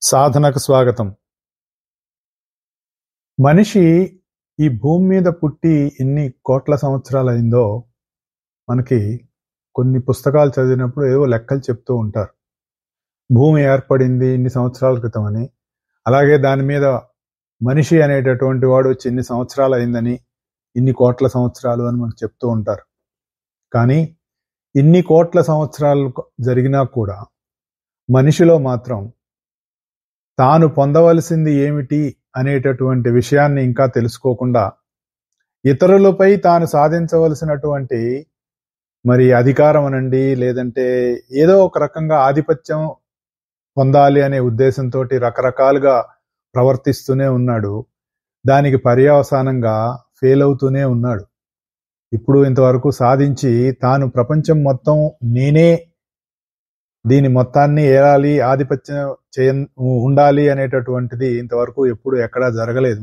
సాధనకు స్వాగతం. మనిషి ఈ భూమి మీద పుట్టి ఎన్ని కోట్ల సంవత్సరాలైందో మనకి కొన్ని పుస్తకాలు చదివినప్పుడు ఏవో లెక్కలు చెప్తూ ఉంటారు. భూమి ఏర్పడింది ఇన్ని సంవత్సరాల క్రితం అని, అలాగే దాని మీద మనిషి అనేటటువంటి వాడు వచ్చి ఇన్ని సంవత్సరాలు అయిందని, ఇన్ని కోట్ల సంవత్సరాలు అని మనకు చెప్తూ ఉంటారు. కానీ ఇన్ని కోట్ల సంవత్సరాలు జరిగినా కూడా మనిషిలో మాత్రం తాను పొందవలసింది ఏమిటి అనేటటువంటి విషయాన్ని ఇంకా తెలుసుకోకుండా, ఇతరులపై తాను సాధించవలసినటువంటి మరి అధికారం అనండి, లేదంటే ఏదో ఒక రకంగా ఆధిపత్యం పొందాలి అనే ఉద్దేశంతో రకరకాలుగా ప్రవర్తిస్తూనే ఉన్నాడు. దానికి పర్యవసానంగా ఫెయిల్ అవుతూనే ఉన్నాడు. ఇప్పుడు ఇంతవరకు సాధించి తాను ప్రపంచం మొత్తం నేనే దీని మొత్తాన్ని ఏలాలి, ఆధిపత్యం ఉండాలి అనేటటువంటిది ఇంతవరకు ఎప్పుడు ఎక్కడా జరగలేదు.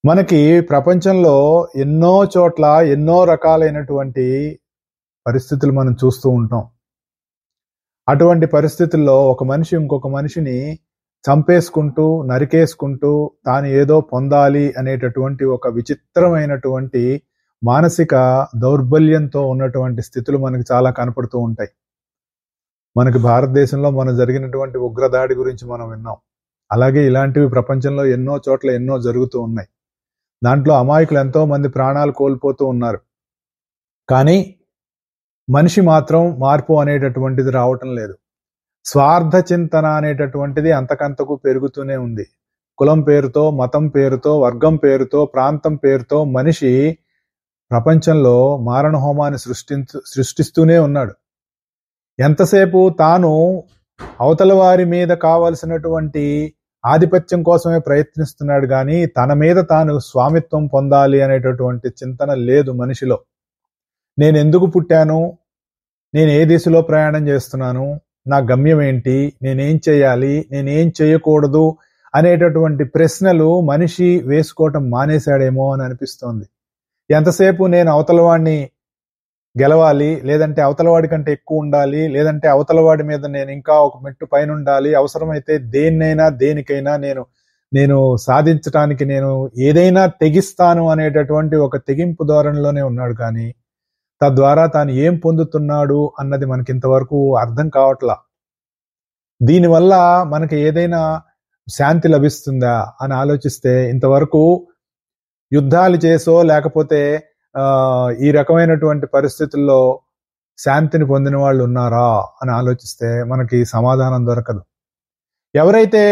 మనకి ప్రపంచంలో ఎన్నో చోట్ల ఎన్నో రకాలైనటువంటి పరిస్థితులు మనం చూస్తూ ఉంటాం. అటువంటి పరిస్థితుల్లో ఒక మనిషి ఇంకొక మనిషిని చంపేసుకుంటూ, నరికేసుకుంటూ తాను ఏదో పొందాలి అనేటటువంటి ఒక విచిత్రమైనటువంటి మానసిక దౌర్బల్యంతో ఉన్నటువంటి స్థితులు మనకి చాలా కనపడుతూ ఉంటాయి. మనకి భారతదేశంలో మన జరిగినటువంటి ఉగ్రదాడి గురించి మనం విన్నాం. అలాగే ఇలాంటివి ప్రపంచంలో ఎన్నో చోట్ల ఎన్నో జరుగుతూ ఉన్నాయి. దాంట్లో అమాయకులు ఎంతో మంది ప్రాణాలు కోల్పోతూ ఉన్నారు. కానీ మనిషి మాత్రం మార్పు అనేటటువంటిది రావటం లేదు. స్వార్థ చింతన అనేటటువంటిది అంతకంతకు పెరుగుతూనే ఉంది. కులం పేరుతో, మతం పేరుతో, వర్గం పేరుతో, ప్రాంతం పేరుతో మనిషి ప్రపంచంలో మారణ హోమాన్ని సృష్టిస్తూనే ఉన్నాడు. ఎంతసేపు తాను అవతల వారి మీద కావలసినటువంటి ఆధిపత్యం కోసమే ప్రయత్నిస్తున్నాడు, కానీ తన మీద తాను స్వామిత్వం పొందాలి అనేటటువంటి చింతన లేదు మనిషిలో. నేను ఎందుకు పుట్టాను, నేను ఏ దిశలో ప్రయాణం చేస్తున్నాను, నా గమ్యం ఏంటి, నేనేం చేయాలి, నేనేం చేయకూడదు అనేటటువంటి ప్రశ్నలు మనిషి వేసుకోవటం మానేశాడేమో అని అనిపిస్తోంది. ఎంతసేపు నేను అవతలవాడిని గెలవాలి, లేదంటే అవతలవాడి కంటే ఎక్కువ ఉండాలి, లేదంటే అవతలవాడి మీద నేను ఇంకా ఒక మెట్టు పైన ఉండాలి, అవసరమైతే దేనికైనా నేను సాధించటానికి నేను ఏదైనా తెగిస్తాను అనేటటువంటి ఒక తెగింపు ధోరణిలోనే ఉన్నాడు. కానీ తద్వారా తాను ఏం పొందుతున్నాడు అన్నది మనకి ఇంతవరకు అర్థం కావట్లా. దీనివల్ల మనకి ఏదైనా శాంతి లభిస్తుందా అని ఆలోచిస్తే ఇంతవరకు యుద్ధాలు చేసో లేకపోతే ఈ రకమైనటువంటి పరిస్థితుల్లో శాంతిని పొందిన వాళ్ళు ఉన్నారా అని ఆలోచిస్తే మనకి సమాధానం దొరకదు. ఎవరైతే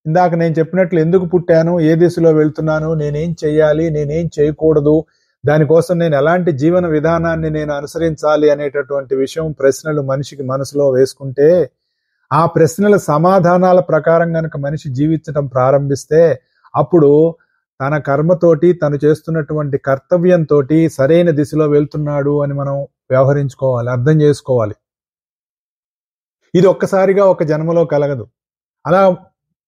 ఇందాక నేను చెప్పినట్లు ఎందుకు పుట్టాను, ఏ దిశలో వెళ్తున్నాను, నేనేం చెయ్యాలి, నేనేం చేయకూడదు, దానికోసం నేను ఎలాంటి జీవన విధానాన్ని నేను అనుసరించాలి అనేటటువంటి విషయం ప్రశ్నలు మనిషికి మనసులో వేసుకుంటే, ఆ ప్రశ్నల సమాధానాల ప్రకారం గనక మనిషి జీవించడం ప్రారంభిస్తే అప్పుడు తన కర్మతోటి, తను చేస్తున్నటువంటి కర్తవ్యంతో సరైన దిశలో వెళ్తున్నాడు అని మనం వ్యవహరించుకోవాలి, అర్థం చేసుకోవాలి. ఇది ఒక్కసారిగా ఒక జన్మలో కలగదు. అలా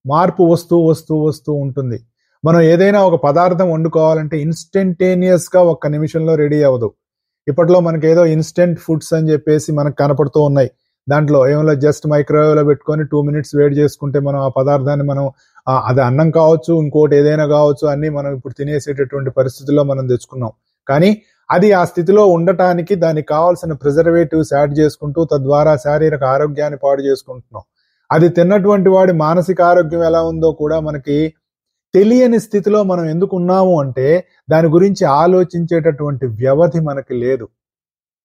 మార్పు వస్తూ వస్తూ వస్తూ ఉంటుంది. మనం ఏదైనా ఒక పదార్థం వండుకోవాలంటే ఇన్స్టంటేనియస్ గా ఒక్క నిమిషంలో రెడీ అవ్వదు. ఇప్పట్లో మనకి ఏదో ఇన్స్టెంట్ ఫుడ్స్ అని చెప్పేసి మనకు కనపడుతూ ఉన్నాయి. దాంట్లో ఏమో జస్ట్ మైక్రోవేవ్ లో పెట్టుకొని 2 minutes వేడి చేసుకుంటే మనం ఆ పదార్థాన్ని మనం అది అన్నం కావచ్చు, ఇంకోటి ఏదైనా కావచ్చు, అన్ని మనం ఇప్పుడు తినేసేటటువంటి పరిస్థితుల్లో మనం తెచ్చుకున్నాం. కానీ అది ఆ స్థితిలో ఉండటానికి దానికి కావాల్సిన ప్రిజర్వేటివ్స్ యాడ్ చేసుకుంటూ తద్వారా శారీరక ఆరోగ్యాన్ని పాడు చేసుకుంటున్నాం. అది తిన్నటువంటి వాడి మానసిక ఆరోగ్యం ఎలా ఉందో కూడా మనకి తెలియని స్థితిలో మనం ఎందుకు ఉన్నాము అంటే దాని గురించి ఆలోచించేటటువంటి వ్యవధి మనకి లేదు.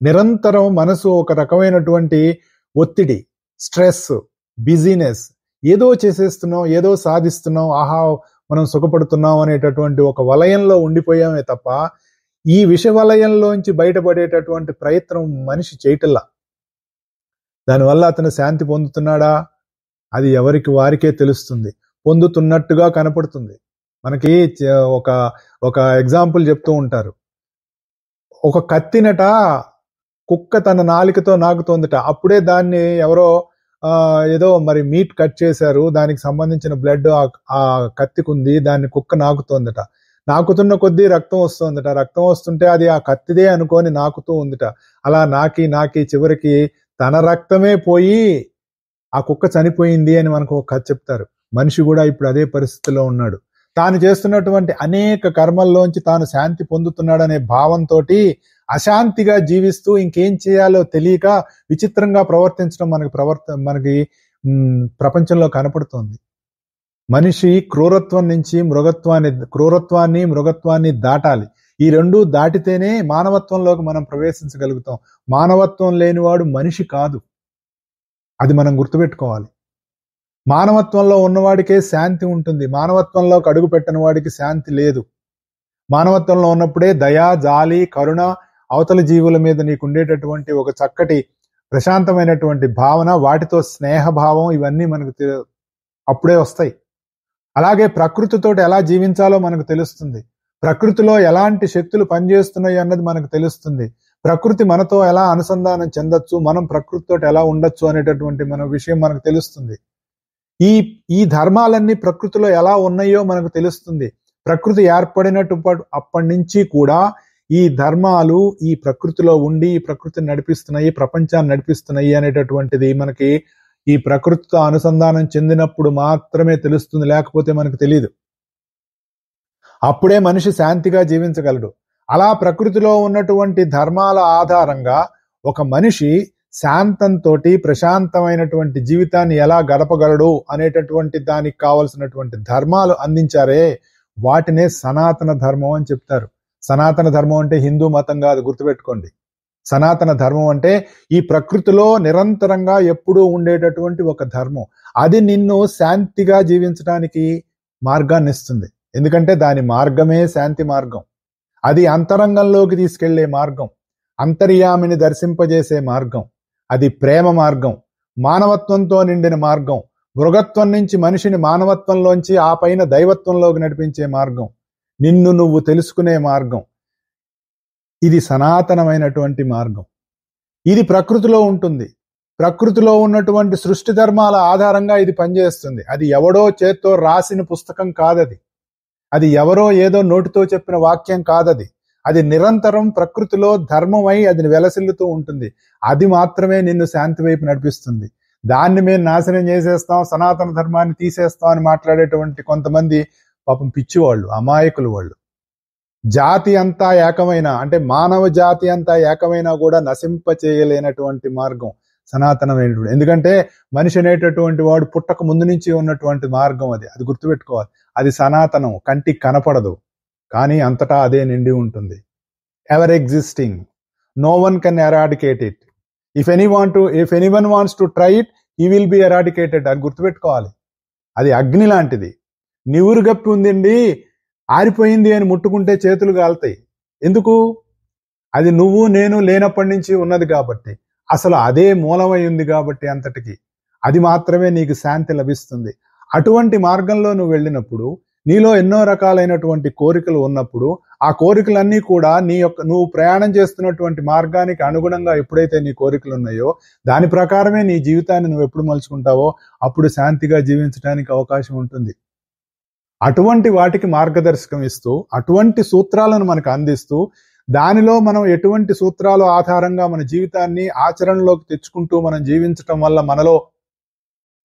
నిరంతరం మనసు ఒక రకమైనటువంటి ఒత్తిడి, స్ట్రెస్, బిజీనెస్, ఏదో చేసేస్తున్నాం, ఏదో సాధిస్తున్నాం, ఆహా మనం సుఖపడుతున్నాం అనేటటువంటి ఒక వలయంలో ఉండిపోయామే తప్ప ఈ విష వలయంలోంచి బయటపడేటటువంటి ప్రయత్నం మనిషి చేయటల్లా. దానివల్ల అతను శాంతి పొందుతున్నాడా, అది ఎవరికి వారికే తెలుస్తుంది. పొందుతున్నట్టుగా కనపడుతుంది. మనకి ఒక ఎగ్జాంపుల్ చెప్తూ ఉంటారు. ఒక కత్తినట కుక్క తన నాలికతో నాకుతోందట. అప్పుడే దాన్ని ఎవరో ఏదో మరి మీట్ కట్ చేశారు, దానికి సంబంధించిన బ్లడ్ ఆ కత్తికుంది, దాన్ని కుక్క నాకుతోందట. నాకుతున్న కొద్దీ రక్తం వస్తోందట. రక్తం వస్తుంటే అది ఆ కత్తిదే అనుకొని నాకుతూ ఉందిట. అలా నాకి చివరికి తన రక్తమే పోయి ఆ కుక్క చనిపోయింది అని మనకు ఒక కథ చెప్తారు. మనిషి కూడా ఇప్పుడు అదే పరిస్థితిలో ఉన్నాడు. తాను చేస్తున్నటువంటి అనేక కర్మల్లోంచి తాను శాంతి పొందుతున్నాడనే భావంతో అశాంతిగా జీవిస్తూ ఇంకేం చేయాలో తెలియక విచిత్రంగా ప్రవర్తించడం మనకి ప్రపంచంలో కనపడుతోంది. మనిషి క్రూరత్వాన్ని మృగత్వాన్ని దాటాలి. ఈ రెండూ దాటితేనే మానవత్వంలోకి మనం ప్రవేశించగలుగుతాం. మానవత్వం లేనివాడు మనిషి కాదు. అది మనం గుర్తుపెట్టుకోవాలి. మానవత్వంలో ఉన్నవాడికే శాంతి ఉంటుంది. మానవత్వంలోకి అడుగు పెట్టిన వాడికి శాంతి లేదు. మానవత్వంలో ఉన్నప్పుడే దయ, జాలి, కరుణ, అవతల జీవుల మీద నీకు ఉండేటటువంటి ఒక చక్కటి ప్రశాంతమైనటువంటి భావన, వాటితో స్నేహభావం, ఇవన్నీ మనకు అప్పుడే వస్తాయి. అలాగే ప్రకృతితో ఎలా జీవించాలో మనకు తెలుస్తుంది. ప్రకృతిలో ఎలాంటి శక్తులు పనిచేస్తున్నాయి అన్నది మనకు తెలుస్తుంది. ప్రకృతి మనతో ఎలా అనుసంధానం చెందొచ్చు, మనం ప్రకృతితో ఎలా ఉండొచ్చు అనేటటువంటి విషయం మనకు తెలుస్తుంది. ఈ ధర్మాలన్నీ ప్రకృతిలో ఎలా ఉన్నాయో మనకు తెలుస్తుంది. ప్రకృతి ఏర్పడినట్టు అప్పటి నుంచి కూడా ఈ ధర్మాలు ఈ ప్రకృతిలో ఉండి ఈ ప్రకృతిని నడిపిస్తున్నాయి, ప్రపంచాన్ని నడిపిస్తున్నాయి అనేటటువంటిది మనకి ఈ ప్రకృతితో అనుసంధానం చెందినప్పుడు మాత్రమే తెలుస్తుంది. లేకపోతే మనకు తెలియదు. అప్పుడే మనిషి శాంతిగా జీవించగలడు. అలా ప్రకృతిలో ఉన్నటువంటి ధర్మాల ఆధారంగా ఒక మనిషి శాంతంతో ప్రశాంతమైనటువంటి జీవితాన్ని ఎలా గడపగలడు అనేటటువంటి దానికి కావలసినటువంటి ధర్మాలు అందించారే, వాటినే సనాతన ధర్మం అని చెప్తారు. సనాతన ధర్మం అంటే హిందూ మతం కాదు, గుర్తుపెట్టుకోండి. సనాతన ధర్మం అంటే ఈ ప్రకృతిలో నిరంతరంగా ఎప్పుడూ ఉండేటటువంటి ఒక ధర్మం. అది నిన్ను శాంతిగా జీవించడానికి మార్గాన్ని ఇస్తుంది. ఎందుకంటే దాని మార్గమే శాంతి మార్గం. అది అంతరంగంలోకి తీసుకెళ్లే మార్గం, అంతర్యామిని దర్శింపజేసే మార్గం, అది ప్రేమ మార్గం, మానవత్వంతో నిండిన మార్గం, మృగత్వం నుంచి మనిషిని మానవత్వంలోంచి ఆ పైన దైవత్వంలోకి నడిపించే మార్గం, నిన్ను నువ్వు తెలుసుకునే మార్గం. ఇది సనాతనమైనటువంటి మార్గం. ఇది ప్రకృతిలో ఉంటుంది. ప్రకృతిలో ఉన్నటువంటి సృష్టి ధర్మాల ఆధారంగా ఇది పనిచేస్తుంది. అది ఎవడో చేత్తో రాసిన పుస్తకం కాదది. అది ఎవరో ఏదో నోటితో చెప్పిన వాక్యం కాదది. అది నిరంతరం ప్రకృతిలో ధర్మమై అది వెలసిల్లుతూ ఉంటుంది. అది మాత్రమే నిన్ను శాంతి వైపు నడిపిస్తుంది. దాన్ని మేము నాశనం చేసేస్తాం, సనాతన ధర్మాన్ని తీసేస్తాం అని మాట్లాడేటువంటి కొంతమంది పాపం పిచ్చివాళ్ళు, అమాయకులు వాళ్ళు. జాతి అంతా ఏకమైన, అంటే మానవ జాతి అంతా ఏకమైనా కూడా నశింప చేయలేనటువంటి మార్గం సనాతనమైనటువంటి. ఎందుకంటే మనిషి అనేటటువంటి వాడు పుట్టక ముందు నుంచి ఉన్నటువంటి మార్గం అది. అది గుర్తుపెట్టుకోవాలి. అది సనాతనం, కంటికి కనపడదు, కానీ అంతటా అదే నిండి ఉంటుంది. Ever existing, no one can eradicate it. If anyone wants to try it, he will be eradicated. అది గుర్తుపెట్టుకోవాలి. అది అగ్ని లాంటిది. నివురు గప్పి ఉందండి, ఆరిపోయింది అని ముట్టుకుంటే చేతులు కాలుతాయి. ఎందుకు? అది నువ్వు నేను లేనప్పటి నుంచి ఉన్నది కాబట్టి, అసలు అదే మూలమై ఉంది కాబట్టి అంతటికి. అది మాత్రమే నీకు శాంతి లభిస్తుంది. అటువంటి మార్గంలో నువ్వు వెళ్ళినప్పుడు, నీలో ఎన్నో రకాలైనటువంటి కోరికలు ఉన్నప్పుడు, ఆ కోరికలన్నీ కూడా నువ్వు ప్రయాణం చేస్తున్నటువంటి మార్గానికి అనుగుణంగా ఎప్పుడైతే నీ కోరికలు ఉన్నాయో దాని ప్రకారమే నీ జీవితాన్ని నువ్వు ఎప్పుడు మలుచుకుంటావో అప్పుడు శాంతిగా జీవించడానికి అవకాశం ఉంటుంది. అటువంటి వాటికి మార్గదర్శకం ఇస్తూ, అటువంటి సూత్రాలను మనకు అందిస్తూ, దానిలో మనం ఎటువంటి సూత్రాల ఆధారంగా మన జీవితాన్ని ఆచరణలోకి తెచ్చుకుంటూ మనం జీవించటం వల్ల మనలో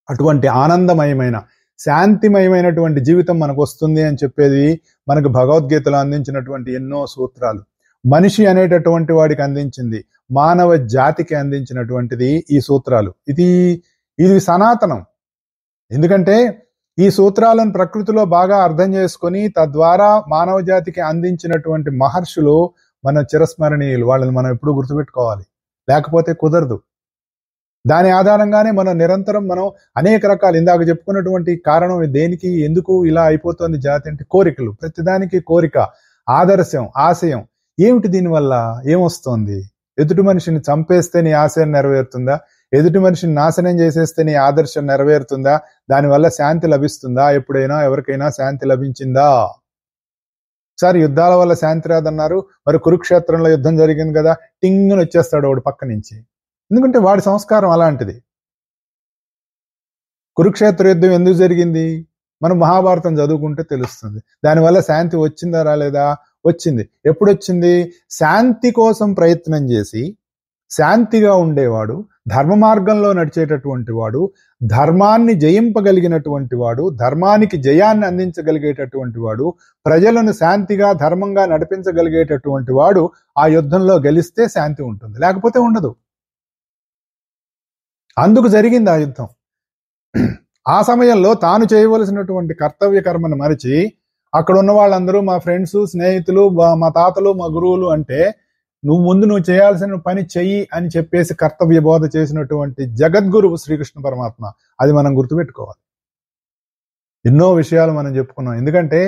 అటువంటి ఆనందమయమైన శాంతిమయమైనటువంటి జీవితం మనకు వస్తుంది అని చెప్పేది మనకు భగవద్గీతలో అందించినటువంటి ఎన్నో సూత్రాలు. మనిషి అనేటటువంటి వాడికి అందించింది, మానవ జాతికి అందించినటువంటిది ఈ సూత్రాలు. ఇది సనాతనం. ఎందుకంటే ఈ సూత్రాలను ప్రకృతిలో బాగా అర్థం చేసుకొని తద్వారా మానవ జాతికి అందించినటువంటి మహర్షులు మన చిరస్మరణీయులు. వాళ్ళని మనం ఎప్పుడూ గుర్తుపెట్టుకోవాలి, లేకపోతే కుదరదు. దాని ఆధారంగానే మనం నిరంతరం అనేక రకాలు, ఇందాక చెప్పుకున్నటువంటి కారణం దేనికి, ఎందుకు ఇలా అయిపోతుంది జాతి అంటే కోరికలు. ప్రతిదానికి కోరిక, ఆదర్శం, ఆశయం. ఏమిటి దీనివల్ల ఏమొస్తోంది? ఎదుటి మనిషిని చంపేస్తే నీ ఆశయం నెరవేరుతుందా? ఎదుటి మనిషిని నాశనం చేసేస్తే నీ ఆదర్శం నెరవేరుతుందా? దానివల్ల శాంతి లభిస్తుందా? ఎప్పుడైనా ఎవరికైనా శాంతి లభించిందా? సార్ యుద్ధాల వల్ల శాంతి రాదన్నారు. మరి కురుక్షేత్రంలో యుద్ధం జరిగింది కదా, టింగుని వచ్చేస్తాడు వాడు పక్క నుంచి. ఎందుకంటే వాడి సంస్కారం అలాంటిది. కురుక్షేత్ర యుద్ధం ఎందుకు జరిగింది? మనం మహాభారతం చదువుకుంటే తెలుస్తుంది. దానివల్ల శాంతి వచ్చిందా రాలేదా? వచ్చింది. ఎప్పుడు వచ్చింది? శాంతి కోసం ప్రయత్నం చేసి శాంతిగా ఉండేవాడు, ధర్మ మార్గంలో నడిచేటటువంటి వాడు, ధర్మాన్ని జయింపగలిగినటువంటి వాడు, ధర్మానికి జయాన్ని అందించగలిగేటటువంటి వాడు, ప్రజలను శాంతిగా ధర్మంగా నడిపించగలిగేటటువంటి వాడు ఆ యుద్ధంలో గెలిస్తే శాంతి ఉంటుంది, లేకపోతే ఉండదు. అందుకు జరిగింది ఆ యుద్ధం. ఆ సమయంలో తాను చేయవలసినటువంటి కర్తవ్య కర్మను మరిచి అక్కడ ఉన్న వాళ్ళందరూ మా ఫ్రెండ్స్, స్నేహితులు, మా తాతలు, మా గురువులు అంటే నువ్వు చేయాల్సిన పని చెయ్యి అని చెప్పేసి కర్తవ్య బోధ చేసినటువంటి జగద్గురువు శ్రీకృష్ణ పరమాత్మ. అది మనం గుర్తుపెట్టుకోవాలి. ఎన్నో విషయాలు మనం చెప్పుకున్నాం. ఎందుకంటే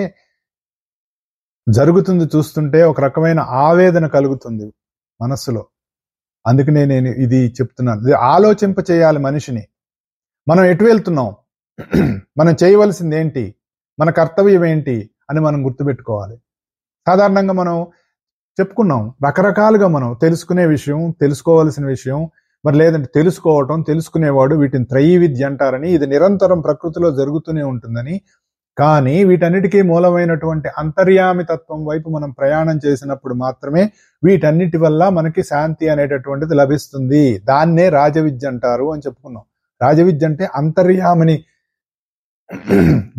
జరుగుతుంది చూస్తుంటే ఒక రకమైన ఆవేదన కలుగుతుంది మనస్సులో. అందుకనే నేను ఇది చెప్తున్నాను. ఆలోచింప చేయాలి మనిషిని. మనం ఎటు వెళ్తున్నాం, మనం చేయవలసింది ఏంటి, మన కర్తవ్యం ఏంటి అని మనం గుర్తుపెట్టుకోవాలి. సాధారణంగా మనం చెప్పుకున్నాం రకరకాలుగా మనం తెలుసుకునే విషయం, తెలుసుకోవాల్సిన విషయం, మరి లేదంటే తెలుసుకోవటం, తెలుసుకునేవాడు, వీటిని త్రైవిద్య అంటారని, ఇది నిరంతరం ప్రకృతిలో జరుగుతూనే ఉంటుందని. కానీ వీటన్నిటికీ మూలమైనటువంటి అంతర్యామి తత్వం వైపు మనం ప్రయాణం చేసినప్పుడు మాత్రమే వీటన్నిటి వల్ల మనకి శాంతి అనేటటువంటిది లభిస్తుంది. దాన్నే రాజవిద్య అంటారు అని చెప్పుకున్నాం. రాజవిద్య అంటే అంతర్యామిని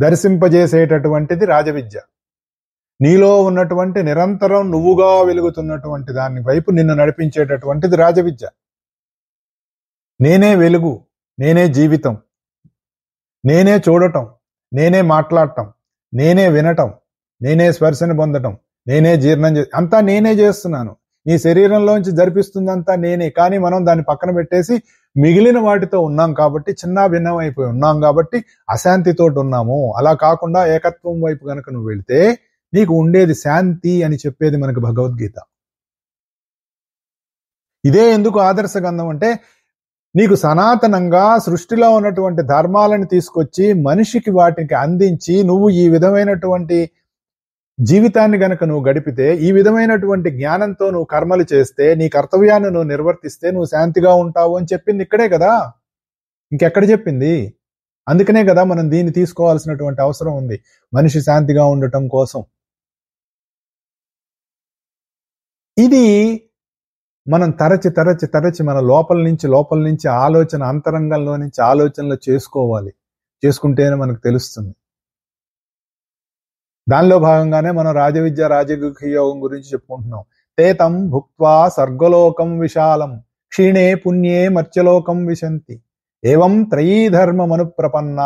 దర్శింపజేసేటటువంటిది రాజవిద్య. నీలో ఉన్నటువంటి నిరంతరం నువ్వుగా వెలుగుతున్నటువంటి దాని వైపు నిన్ను నడిపించేటటువంటిది రాజవిద్య. నేనే వెలుగు, నేనే జీవితం, నేనే చూడటం, నేనే మాట్లాడటం, నేనే వినటం, నేనే స్పర్శను పొందటం, నేనే జీర్ణం అంతా నేనే చేస్తున్నాను. నీ శరీరంలోంచి జరిపిస్తుందంతా నేనే. కానీ మనం దాన్ని పక్కన పెట్టేసి మిగిలిన వాటితో ఉన్నాం కాబట్టి, చిన్న భిన్నం అయిపోయి ఉన్నాం కాబట్టి అశాంతితో ఉన్నాము. అలా కాకుండా ఏకత్వం వైపు గనక నువ్వు వెళ్తే నీకు ఉండేది శాంతి అని చెప్పేది మనకు భగవద్గీత. ఇదే ఎందుకు ఆదర్శ గ్రంథం అంటే, నీకు సనాతనంగా సృష్టిలో ఉన్నటువంటి ధర్మాలను తీసుకొచ్చి మనిషికి వాటికి అందించి నువ్వు ఈ విధమైనటువంటి జీవితాన్ని గనక నువ్వు గడిపితే, ఈ విధమైనటువంటి జ్ఞానంతో నువ్వు కర్మలు చేస్తే, నీ కర్తవ్యాన్ని నువ్వు నిర్వర్తిస్తే నువ్వు శాంతిగా ఉంటావు అని చెప్పింది ఇక్కడే కదా, ఇంకెక్కడ చెప్పింది? అందుకనే కదా మనం దీన్ని తీసుకోవాల్సినటువంటి అవసరం ఉంది, మనిషి శాంతిగా ఉండటం కోసం. ఇది మనం తరచి తరచి తరచి మన లోపల నుంచి ఆలోచన, అంతరంగంలో నుంచి ఆలోచనలు చేసుకోవాలి. చేసుకుంటేనే మనకు తెలుస్తుంది. దానిలో భాగంగానే మనం రాజవిద్య రాజగుహ్య యోగం గురించి చెప్పుకుంటున్నాం. తేతం భుక్త్వా స్వర్గలోకం విశాలం క్షీణే పుణ్యే మర్త్యలోకం విశంతి ఏవం త్రయీధర్మమను ప్రపన్న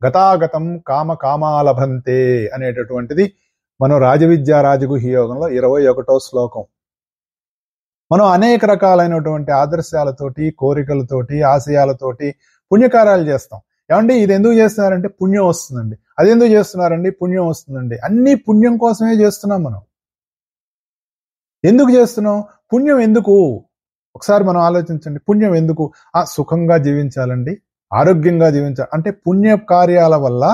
గతాగతం కామ కామాలభంతే అనేటటువంటిది మనం రాజవిద్య రాజగుహ్య యోగంలో 21వ శ్లోకం. మనం అనేక రకాలైనటువంటి ఆదర్శాలతోటి, కోరికలతోటి, ఆశయాలతోటి పుణ్యకార్యాలు చేస్తాం. ఏమండి ఇది ఎందుకు చేస్తున్నారంటే పుణ్యం వస్తుందండి, అది ఎందుకు చేస్తున్నారండి పుణ్యం వస్తుందండి. అన్ని పుణ్యం కోసమే చేస్తున్నాం మనం. ఎందుకు చేస్తున్నాం? పుణ్యం ఎందుకు? ఒకసారి మనం ఆలోచించండి. పుణ్యం ఎందుకు? సుఖంగా జీవించాలండి, ఆరోగ్యంగా జీవించాలి అంటే పుణ్య కార్యాల వల్ల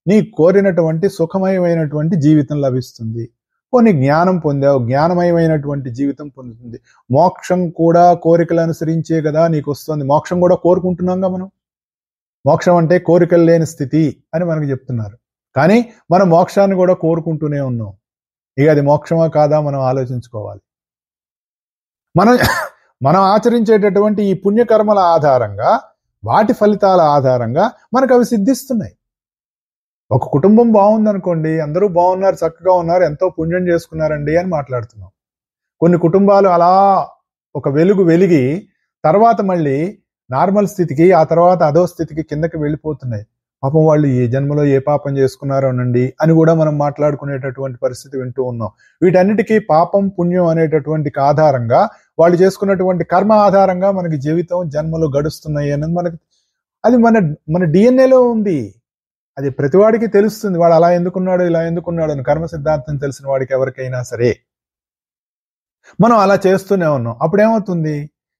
నీ కోరినటువంటి సుఖమయమైనటువంటి జీవితం లభిస్తుంది. కొన్ని జ్ఞానం పొందావు, జ్ఞానమయమైనటువంటి జీవితం పొందుతుంది. మోక్షం కూడా కోరికలు అనుసరించే కదా నీకు వస్తుంది. మోక్షం కూడా కోరుకుంటున్నాంగా మనం. మోక్షం అంటే కోరికలు లేని స్థితి అని మనకు చెప్తున్నారు. కానీ మనం మోక్షాన్ని కూడా కోరుకుంటూనే ఉన్నాం. ఇక అది మోక్షమా కాదా మనం ఆలోచించుకోవాలి. మనం ఆచరించేటటువంటి ఈ పుణ్యకర్మల ఆధారంగా, వాటి ఫలితాల ఆధారంగా మనకు అవి సిద్ధిస్తున్నాయి. ఒక కుటుంబం బాగుందనుకోండి, అందరూ బాగున్నారు, చక్కగా ఉన్నారు, ఎంతో పుణ్యం చేసుకున్నారండి అని మాట్లాడుతున్నాం. కొన్ని కుటుంబాలు అలా ఒక వెలుగు వెలిగి తర్వాత మళ్ళీ నార్మల్ స్థితికి, ఆ తర్వాత అదో స్థితికి కిందకి వెళ్ళిపోతున్నాయి. పాపం వాళ్ళు ఏ జన్మలో ఏ పాపం చేసుకున్నారోనండి అని కూడా మనం మాట్లాడుకునేటటువంటి పరిస్థితి వింటూ ఉన్నాం. వీటన్నిటికీ పాపం పుణ్యం అనేటటువంటి ఆధారంగా, వాళ్ళు చేసుకున్నటువంటి కర్మ ఆధారంగా మనకి జీవితం, జన్మలు గడుస్తున్నాయి అన్నది మనకి, అది మన డిఎన్ఏలో ఉంది. అది ప్రతివాడికి తెలుస్తుంది. వాడు అలా ఎందుకున్నాడు, ఇలా ఎందుకున్నాడు అని కర్మ సిద్ధాంతం తెలిసిన వాడికి ఎవరికైనా సరే. మనం అలా చేస్తూనే ఉన్నాం. అప్పుడేమవుతుంది?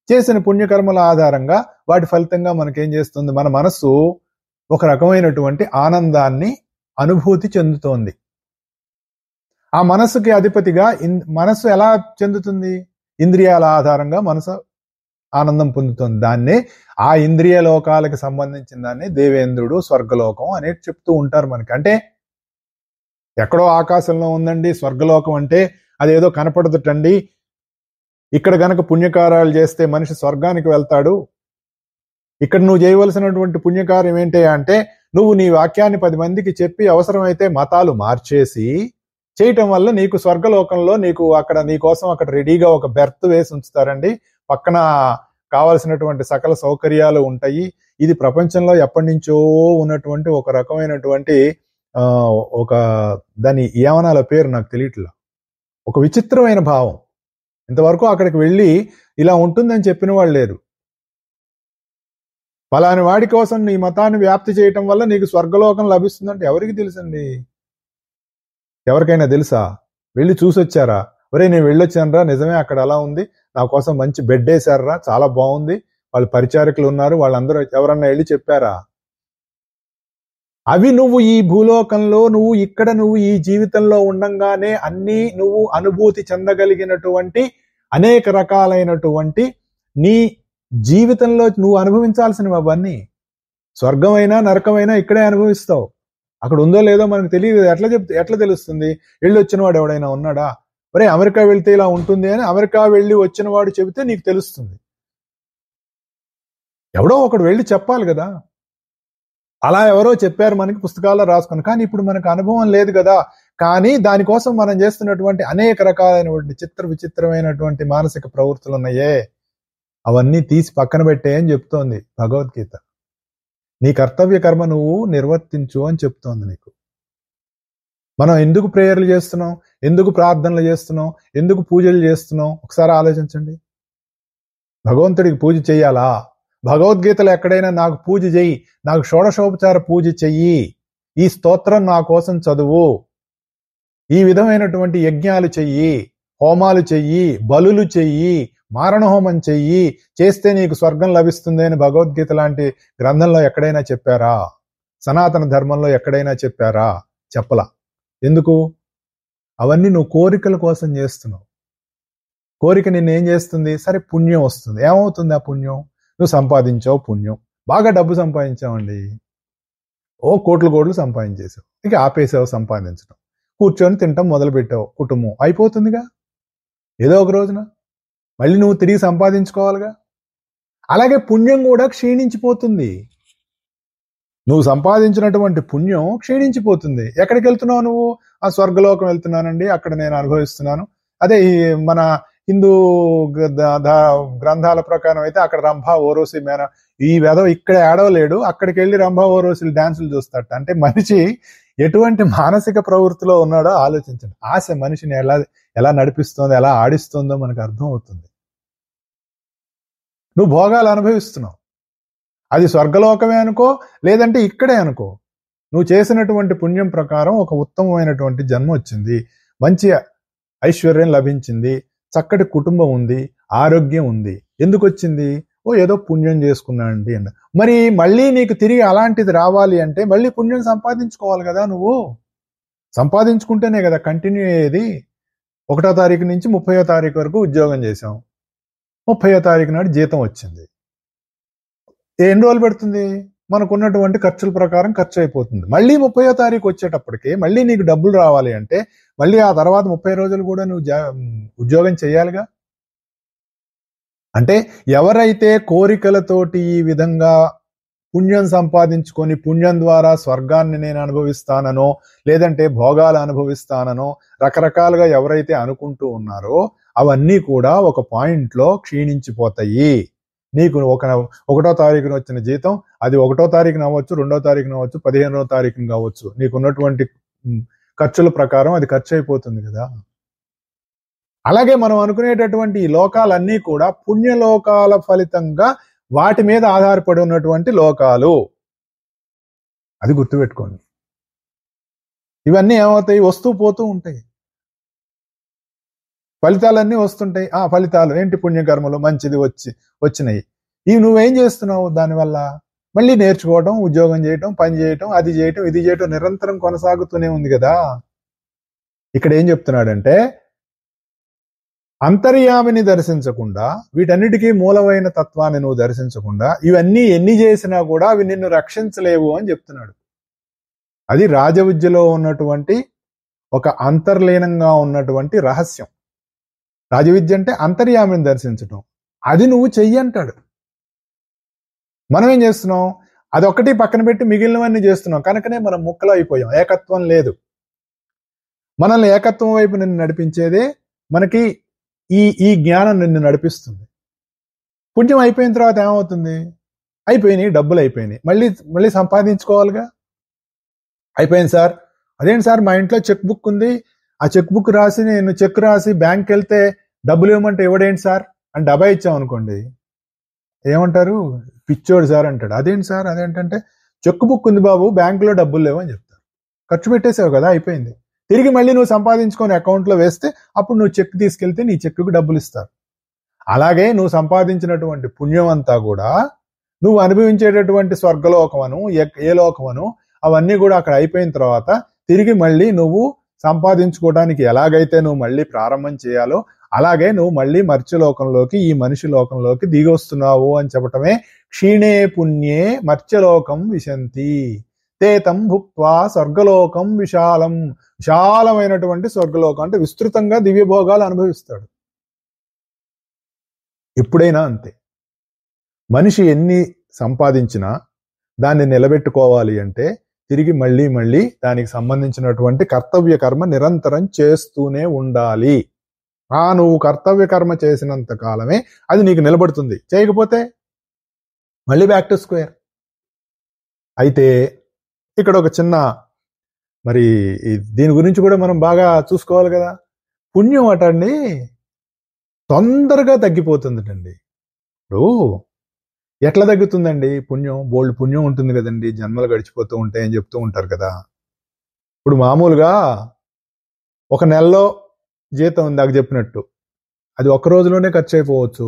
చేసిన పుణ్యకర్మల ఆధారంగా వాటి ఫలితంగా మనకేం చేస్తుంది? మన మనస్సు ఒక రకమైనటువంటి ఆనందాన్ని అనుభూతి చెందుతోంది. ఆ మనస్సుకి అధిపతిగా మనస్సు ఎలా చెందుతుంది? ఇంద్రియాల ఆధారంగా మనసు ఆనందం పొందుతుంది. దాన్నే ఆ ఇంద్రియ లోకాలకు సంబంధించిన దాన్ని దేవేంద్రుడు, స్వర్గలోకం అనేది చెప్తూ ఉంటారు మనకి. అంటే ఎక్కడో ఆకాశంలో ఉందండి స్వర్గలోకం అంటే, అదేదో కనపడదుటండి, ఇక్కడ గనక పుణ్యకార్యాలు చేస్తే మనిషి స్వర్గానికి వెళ్తాడు. ఇక్కడ నువ్వు చేయవలసినటువంటి పుణ్యకార్యం ఏంటి అంటే నువ్వు నీ వాక్యాన్ని 10 మందికి చెప్పి అవసరమైతే మతాలు మార్చేసి చేయటం వల్ల నీకు స్వర్గలోకంలో నీకు అక్కడ నీకోసం అక్కడ రెడీగా ఒక బెర్త్ వేసి ఉంచుతారండి. పక్కన కావలసినటువంటి సకల సౌకర్యాలు ఉంటాయి. ఇది ప్రపంచంలో ఎప్పటి నుంచో ఉన్నటువంటి ఒక రకమైనటువంటి ఒక దాని ఏమనాలో పేరు నాకు తెలియట్లా, ఒక విచిత్రమైన భావం. ఇంతవరకు అక్కడికి వెళ్ళి ఇలా ఉంటుందని చెప్పిన వాళ్ళు లేరు. పలాని వాడి కోసం నీ మతాన్ని వ్యాప్తి చేయటం వల్ల నీకు స్వర్గలోకం లభిస్తుందంటే ఎవరికి తెలుసండి? ఎవరికైనా తెలుసా? వెళ్ళి చూసొచ్చారా? ఒరే నేను వెళ్ళొచ్చానరా, నిజమే అక్కడ అలా ఉంది, నా కోసం మంచి బెడ్ వేశారా, చాలా బాగుంది, వాళ్ళు పరిచారకులు ఉన్నారు, వాళ్ళందరూ ఎవరన్నా వెళ్ళి చెప్పారా? అవి నువ్వు ఈ భూలోకంలో నువ్వు ఈ జీవితంలో ఉండంగానే అన్నీ నువ్వు అనుభూతి చెందగలిగినటువంటి అనేక రకాలైనటువంటి నీ జీవితంలో నువ్వు అనుభవించాల్సినవి అవన్నీ. స్వర్గమైనా నరకమైనా ఇక్కడే అనుభవిస్తావు. అక్కడ ఉందో లేదో మనకు తెలియదు. ఎట్లా తెలుస్తుంది? వెళ్ళి వచ్చిన వాడు ఎవడైనా ఉన్నాడా? మరి అమెరికా వెళ్తే ఇలా ఉంటుంది అని అమెరికా వెళ్ళి వచ్చిన వాడు చెబితే నీకు తెలుస్తుంది. ఎవడో ఒకడు వెళ్ళి చెప్పాలి కదా. అలా ఎవరో చెప్పారు మనకి పుస్తకాల్లో రాసుకుని, కానీ ఇప్పుడు మనకు అనుభవం లేదు కదా. కానీ దానికోసం మనం చేస్తున్నటువంటి అనేక రకాలైనటువంటి విచిత్రమైనటువంటి మానసిక ప్రవృత్తులు ఉన్నాయే, అవన్నీ తీసి పక్కన పెట్టే అని చెప్తోంది భగవద్గీత. నీ కర్తవ్య కర్మ నువ్వు నిర్వర్తించు అని చెప్తోంది నీకు. మనం ఎందుకు ప్రేయర్లు చేస్తున్నాం, ఎందుకు ప్రార్థనలు చేస్తున్నాం, ఎందుకు పూజలు చేస్తున్నాం ఒకసారి ఆలోచించండి. భగవంతుడికి పూజ చెయ్యాలా? భగవద్గీతలో ఎక్కడైనా నాకు పూజ చెయ్యి, నాకు షోడశోపచార పూజ చెయ్యి, ఈ స్తోత్రం నా కోసం చదువు, ఈ విధమైనటువంటి యజ్ఞాలు చెయ్యి, హోమాలు చెయ్యి, బలులు చెయ్యి, మారణహోమం చెయ్యి, చేస్తే నీకు స్వర్గం లభిస్తుంది అని భగవద్గీత లాంటి గ్రంథంలో ఎక్కడైనా చెప్పారా? సనాతన ధర్మంలో ఎక్కడైనా చెప్పారా? చెప్పలా. ఎందుకు? అవన్నీ నువ్వు కోరికల కోసం చేస్తున్నావు. కోరిక నిన్నేం చేస్తుంది? సరే పుణ్యం వస్తుంది. ఏమవుతుంది ఆ పుణ్యం? నువ్వు సంపాదించావు పుణ్యం, బాగా డబ్బు సంపాదించావండి, కోట్లు సంపాదించేసావు, ఇక ఆపేసావు సంపాదించడం, కూర్చొని తింటాం మొదలు పెట్టావు, కుటుంబం అయిపోతుందిగా. ఏదో ఒక రోజున మళ్ళీ నువ్వు తిరిగి సంపాదించుకోవాలిగా. అలాగే పుణ్యం కూడా క్షీణించిపోతుంది. నువ్వు సంపాదించినటువంటి పుణ్యం క్షీణించిపోతుంది. ఎక్కడికి వెళ్తున్నావు నువ్వు? ఆ స్వర్గలోకం వెళ్తున్నానండి, అక్కడ నేను అనుభవిస్తున్నాను. అదే మన హిందూ గ్రంథాల ప్రకారం అయితే అక్కడ రంభా ఓరోసి మేన, ఈ వెధవ ఇక్కడ ఏడవలేడు, అక్కడికి వెళ్ళి రంభా ఓరోసిలు డాన్సులు చూస్తాట. అంటే మనిషి ఎటువంటి మానసిక ప్రవృత్తిలో ఉన్నాడో ఆలోచించండి. ఆశ మనిషిని ఎలా నడిపిస్తుందో, ఎలా ఆడిస్తుందో మనకు అర్థం అవుతుంది. నువ్వు భోగాలు అనుభవిస్తున్నావు, అది స్వర్గలోకమే అనుకో, లేదంటే ఇక్కడే అనుకో. నువ్వు చేసినటువంటి పుణ్యం ప్రకారం ఒక ఉత్తమమైనటువంటి జన్మ వచ్చింది, మంచి ఐశ్వర్యం లభించింది, చక్కటి కుటుంబం ఉంది, ఆరోగ్యం ఉంది. ఎందుకు వచ్చింది? ఏదో పుణ్యం చేసుకున్నానండి అన్న. మరి మళ్ళీ నీకు తిరిగి అలాంటిది రావాలి అంటే మళ్ళీ పుణ్యం సంపాదించుకోవాలి కదా. నువ్వు సంపాదించుకుంటేనే కదా కంటిన్యూ అయ్యేది. 1వ తారీఖు నుంచి 30వ తారీఖు వరకు ఉద్యోగం చేసాం, 30వ తారీఖు నాడు జీతం వచ్చింది. ఎన్ని రోజులు పెడుతుంది? మనకున్నటువంటి ఖర్చుల ప్రకారం ఖర్చు అయిపోతుంది. మళ్ళీ 30వ తారీఖు వచ్చేటప్పటికి మళ్ళీ నీకు డబ్బులు రావాలి అంటే మళ్ళీ ఆ తర్వాత 30 రోజులు కూడా నువ్వు ఉద్యోగం చేయాలిగా. అంటే ఎవరైతే కోరికలతోటి ఈ విధంగా పుణ్యం సంపాదించుకొని పుణ్యం ద్వారా స్వర్గాన్ని నేను అనుభవిస్తాననో, లేదంటే భోగాలు అనుభవిస్తాననో రకరకాలుగా ఎవరైతే అనుకుంటూ ఉన్నారో అవన్నీ కూడా ఒక పాయింట్లో క్షీణించిపోతాయి. నీకు 1వ తారీఖున వచ్చిన జీతం అది 1వ తారీఖున అవ్వచ్చు, 2వ తారీఖున అవ్వచ్చు, 15వ తారీఖున కావచ్చు, నీకున్నటువంటి ఖర్చుల ప్రకారం అది ఖర్చు అయిపోతుంది కదా. అలాగే మనం అనుకునేటటువంటి ఈ లోకాలన్నీ కూడా పుణ్యలోకాల ఫలితంగా వాటి మీద ఆధారపడి ఉన్నటువంటి లోకాలు. అది గుర్తుపెట్టుకోండి. ఇవన్నీ ఏమవుతాయి? వస్తూ పోతూ ఉంటాయి. ఫలితాలన్నీ వస్తుంటాయి. ఆ ఫలితాలు ఏంటి? పుణ్యకర్మలు మంచిది వచ్చినాయి. ఇవి నువ్వేం చేస్తున్నావు? దానివల్ల మళ్ళీ నేర్చుకోవటం, ఉద్యోగం చేయటం, పని చేయటం, అది చేయటం, ఇది చేయటం నిరంతరం కొనసాగుతూనే ఉంది కదా. ఇక్కడ ఏం చెప్తున్నాడంటే అంతర్యామిని దర్శించకుండా, వీటన్నిటికీ మూలమైన తత్వాన్ని నువ్వు దర్శించకుండా ఇవన్నీ ఎన్ని చేసినా కూడా అవి నిన్ను రక్షించలేవు అని చెప్తున్నాడు. అది రాజవిద్యలో ఉన్నటువంటి ఒక అంతర్లీనంగా ఉన్నటువంటి రహస్యం. రాజవిద్య అంటే అంతర్యామిని దర్శించటం. అది నువ్వు చెయ్యి అంటాడు. మనం ఏం చేస్తున్నాం? అదొక్కటి పక్కన పెట్టి మిగిలినవన్నీ చేస్తున్నాం. కనుకనే మనం ముక్కలో అయిపోయాం. ఏకత్వం లేదు. మనల్ని ఏకత్వం వైపు నిన్ను నడిపించేదే మనకి ఈ జ్ఞానం నిన్ను నడిపిస్తుంది. పుణ్యం అయిపోయిన తర్వాత ఏమవుతుంది? అయిపోయినాయి, డబ్బులు అయిపోయినాయి, మళ్ళీ సంపాదించుకోవాలిగా. అయిపోయింది సార్. అదేంటి సార్, మా ఇంట్లో చెక్ బుక్ ఉంది, ఆ చెక్ బుక్ రాసి నేను చెక్ రాసి బ్యాంక్ వెళ్తే డబ్బులు ఇవ్వమంటే ఇవ్వడేంటి సార్ అని డబ్బా ఇచ్చాం అనుకోండి, ఏమంటారు? పిచ్చోడు సార్ అంటాడు. అదేంటి సార్, అదేంటంటే చెక్ బుక్ ఉంది బాబు, బ్యాంకులో డబ్బులు లేవు అని చెప్తారు. ఖర్చు పెట్టేసావు కదా, అయిపోయింది. తిరిగి మళ్ళీ నువ్వు సంపాదించుకొని అకౌంట్లో వేస్తే అప్పుడు నువ్వు చెక్ తీసుకెళ్తే నీ చెక్కు డబ్బులు ఇస్తారు. అలాగే నువ్వు సంపాదించినటువంటి పుణ్యం అంతా కూడా నువ్వు అనుభవించేటటువంటి స్వర్గలోకమను ఏ లోకమను అవన్నీ కూడా అక్కడ అయిపోయిన తర్వాత తిరిగి మళ్ళీ నువ్వు సంపాదించుకోవడానికి ఎలాగైతే నువ్వు మళ్ళీ ప్రారంభం చేయాలో అలాగే నువ్వు మళ్ళీ మర్త్యలోకంలోకి, ఈ మనిషి లోకంలోకి దిగి వస్తున్నావు అని చెప్పటమే క్షీణే పుణ్యే మర్త్యలోకం విశంతి తేతం భుక్త్వా స్వర్గలోకం విశాలం. విశాలమైనటువంటి స్వర్గలోకం అంటే విస్తృతంగా దివ్యభోగాలు అనుభవిస్తాడు. ఎప్పుడైనా అంతే. మనిషి ఎన్ని సంపాదించినా దాన్ని నిలబెట్టుకోవాలి అంటే తిరిగి మళ్ళీ దానికి సంబంధించినటువంటి కర్తవ్య కర్మ నిరంతరం చేస్తూనే ఉండాలి. నువ్వు కర్తవ్య కర్మ చేసినంత కాలమే అది నీకు నిలబడుతుంది. చేయకపోతే మళ్ళీ బ్యాక్ టు స్క్వేర్. అయితే ఇక్కడ ఒక చిన్న మరి దీని గురించి కూడా మనం బాగా చూసుకోవాలి కదా. పుణ్యం అటండి తొందరగా తగ్గిపోతుందటండి. ఇప్పుడు ఎట్లా తగ్గుతుందండి పుణ్యం? బోల్డ్ పుణ్యం ఉంటుంది కదండి, జన్మలు గడిచిపోతూ ఉంటాయని చెప్తూ ఉంటారు కదా. ఇప్పుడు మామూలుగా ఒక నెలలో జీతం ఇందాక చెప్పినట్టు అది ఒక్క రోజులోనే ఖర్చు అయిపోవచ్చు,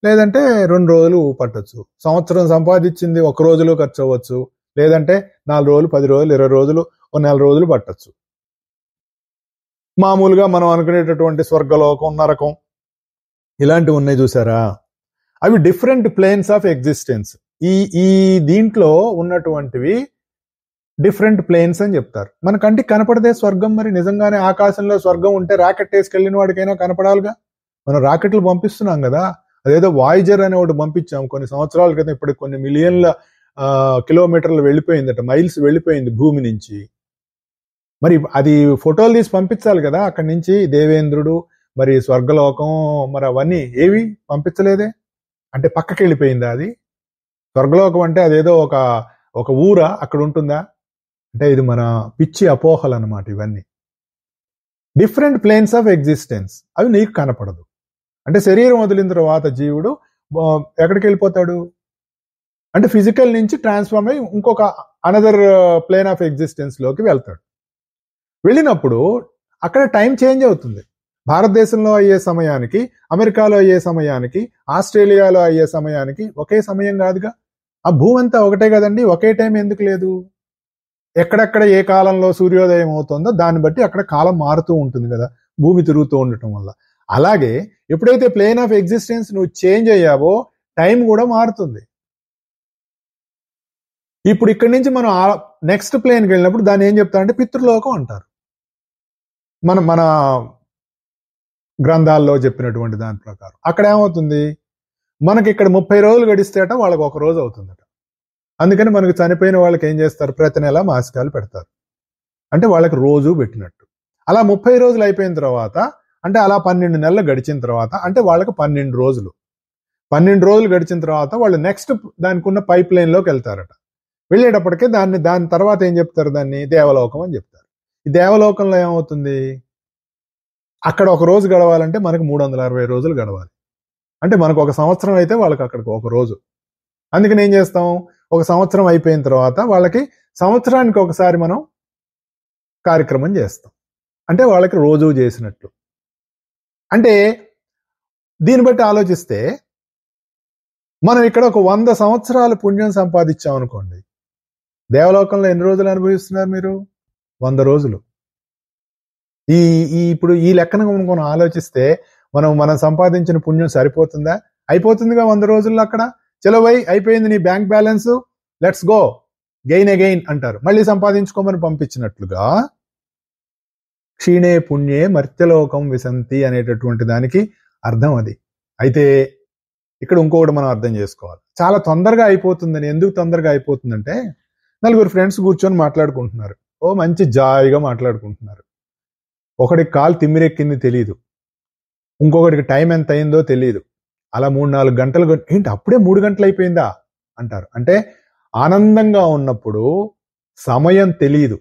లేదంటే 2 రోజులు పట్టచ్చు. సంవత్సరం సంపాదించింది ఒక రోజులో ఖర్చు అవ్వచ్చు, లేదంటే 4 రోజులు, 10 రోజులు, 20 రోజులు, ఒక నెల రోజులు పట్టచ్చు. మామూలుగా మనం అనుకునేటటువంటి స్వర్గలోకం, నరకం ఇలాంటివి ఉన్నాయి చూసారా, అవి డిఫరెంట్ ప్లేన్స్ ఆఫ్ ఎగ్జిస్టెన్స్. ఈ దీంట్లో ఉన్నటువంటివి డిఫరెంట్ ప్లేన్స్ అని చెప్తారు. మన కంటికి కనపడదే స్వర్గం. మరి నిజంగానే ఆకాశంలో స్వర్గం ఉంటే రాకెట్ వేసుకెళ్ళిన వాడికైనా కనపడాలిగా. మనం రాకెట్లు పంపిస్తున్నాం కదా, అదేదో వాయిజర్ అనే ఒకటి పంపించాం కొన్ని సంవత్సరాల క్రితం. ఇప్పుడు కొన్ని మిలియన్ల కిలోమీటర్లు వెళ్ళిపోయిందట, మైల్స్ వెళ్ళిపోయింది భూమి నుంచి. మరి అది ఫోటోలు తీసి పంపించాలి కదా అక్కడి నుంచి. దేవేంద్రుడు, మరి స్వర్గలోకం, మరి అవన్నీ ఏవి పంపించలేదే. అంటే పక్కకి వెళ్ళిపోయిందా అది? స్వర్గలోకం అంటే అదేదో ఒక ఊరా, అక్కడ ఉంటుందా? అంటే ఇది మన పిచ్చి అపోహలు అన్నమాట. ఇవన్నీ డిఫరెంట్ ప్లేన్స్ ఆఫ్ ఎగ్జిస్టెన్స్. అవి నీకు కనపడదు. అంటే శరీరం వదిలిన తర్వాత జీవుడు ఎక్కడికి వెళ్ళిపోతాడు అంటే ఫిజికల్ నుంచి ట్రాన్స్ఫార్మ్ అయ్యి ఇంకొక అనదర్ ప్లేన్ ఆఫ్ ఎగ్జిస్టెన్స్ లోకి వెళ్తాడు. వెళ్ళినప్పుడు అక్కడ టైం చేంజ్ అవుతుంది. భారతదేశంలో అయ్యే సమయానికి, అమెరికాలో అయ్యే సమయానికి, ఆస్ట్రేలియాలో అయ్యే సమయానికి ఒకే సమయం కాదుగా. ఆ భూమి అంతా ఒకటే కదండి, ఒకే టైం ఎందుకు లేదు? ఎక్కడెక్కడ ఏ కాలంలో సూర్యోదయం అవుతుందో దాన్ని బట్టి అక్కడ కాలం మారుతూ ఉంటుంది కదా, భూమి తిరుగుతూ ఉండటం వల్ల. అలాగే ఎప్పుడైతే ప్లేన్ ఆఫ్ ఎగ్జిస్టెన్స్ నువ్వు చేంజ్ అయ్యావో టైం కూడా మారుతుంది. ఇప్పుడు ఇక్కడి నుంచి మనం నెక్స్ట్ ప్లేన్కి వెళ్ళినప్పుడు దాన్ని ఏం చెప్తారంటే పితృలోకం అంటారు. మన గ్రంథాల్లో చెప్పినటువంటి దాని ప్రకారం అక్కడ ఏమవుతుంది, మనకి ఇక్కడ 30 రోజులు గడిస్తేట వాళ్ళకి 1 రోజు అవుతుందట. అందుకని మనకు చనిపోయిన వాళ్ళకి ఏం చేస్తారు, ప్రతి నెల మాసికాలు పెడతారు. అంటే వాళ్ళకి రోజు పెట్టినట్టు. అలా 30 రోజులు అయిపోయిన తర్వాత, అంటే అలా 12 నెలలు గడిచిన తర్వాత, అంటే వాళ్ళకి 12 రోజులు. 12 రోజులు గడిచిన తర్వాత వాళ్ళు నెక్స్ట్ దానికి ఉన్న పైప్ లైన్ లోకి వెళ్తారట. వెళ్ళేటప్పటికే దాని తర్వాత ఏం చెప్తారు, దాన్ని దేవలోకం అని చెప్తారు. ఈ దేవలోకంలో ఏమవుతుంది, అక్కడ 1 రోజు గడవాలంటే మనకు 360 రోజులు గడవాలి. అంటే మనకు 1 సంవత్సరం అయితే వాళ్ళకి అక్కడికి 1 రోజు. అందుకని ఏం చేస్తాం, 1 సంవత్సరం అయిపోయిన తర్వాత వాళ్ళకి సంవత్సరానికి ఒకసారి మనం కార్యక్రమం చేస్తాం. అంటే వాళ్ళకి రోజు చేసినట్లు. అంటే దీన్ని బట్టి ఆలోచిస్తే మనం ఇక్కడ ఒక 100 సంవత్సరాల పుణ్యం సంపాదించాం అనుకోండి, దేవలోకంలో ఎన్ని రోజులు అనుభవిస్తున్నారు మీరు? 100 రోజులు. ఇప్పుడు ఈ లెక్కన మనం ఆలోచిస్తే మనం సంపాదించిన పుణ్యం సరిపోతుందా? అయిపోతుందిగా 100 రోజుల్లో. అక్కడ చలో వై అయిపోయింది నీ bank balance, let's go gain again అంటారు. మళ్ళీ సంపాదించుకోమని పంపించినట్లుగా క్షీణే పుణ్యే మర్త్యలోకం విశంతి అనేటటువంటి దానికి అర్థం అది. అయితే ఇక్కడ ఇంకొకటి మనం అర్థం చేసుకోవాలి. చాలా తొందరగా అయిపోతుందని. ఎందుకు తొందరగా అయిపోతుందంటే, నలుగురు ఫ్రెండ్స్ కూర్చొని మాట్లాడుకుంటున్నారు. మంచి జాయిగా మాట్లాడుకుంటున్నారు. ఒకడికి కాలు తిమ్మిరెక్కింది తెలియదు, ఇంకొకటికి టైం ఎంత అయిందో తెలియదు. అలా 3-4 గంటలు, ఏంటి అప్పుడే 3 గంటలు అయిపోయిందా అంటారు. అంటే ఆనందంగా ఉన్నప్పుడు సమయం తెలియదు.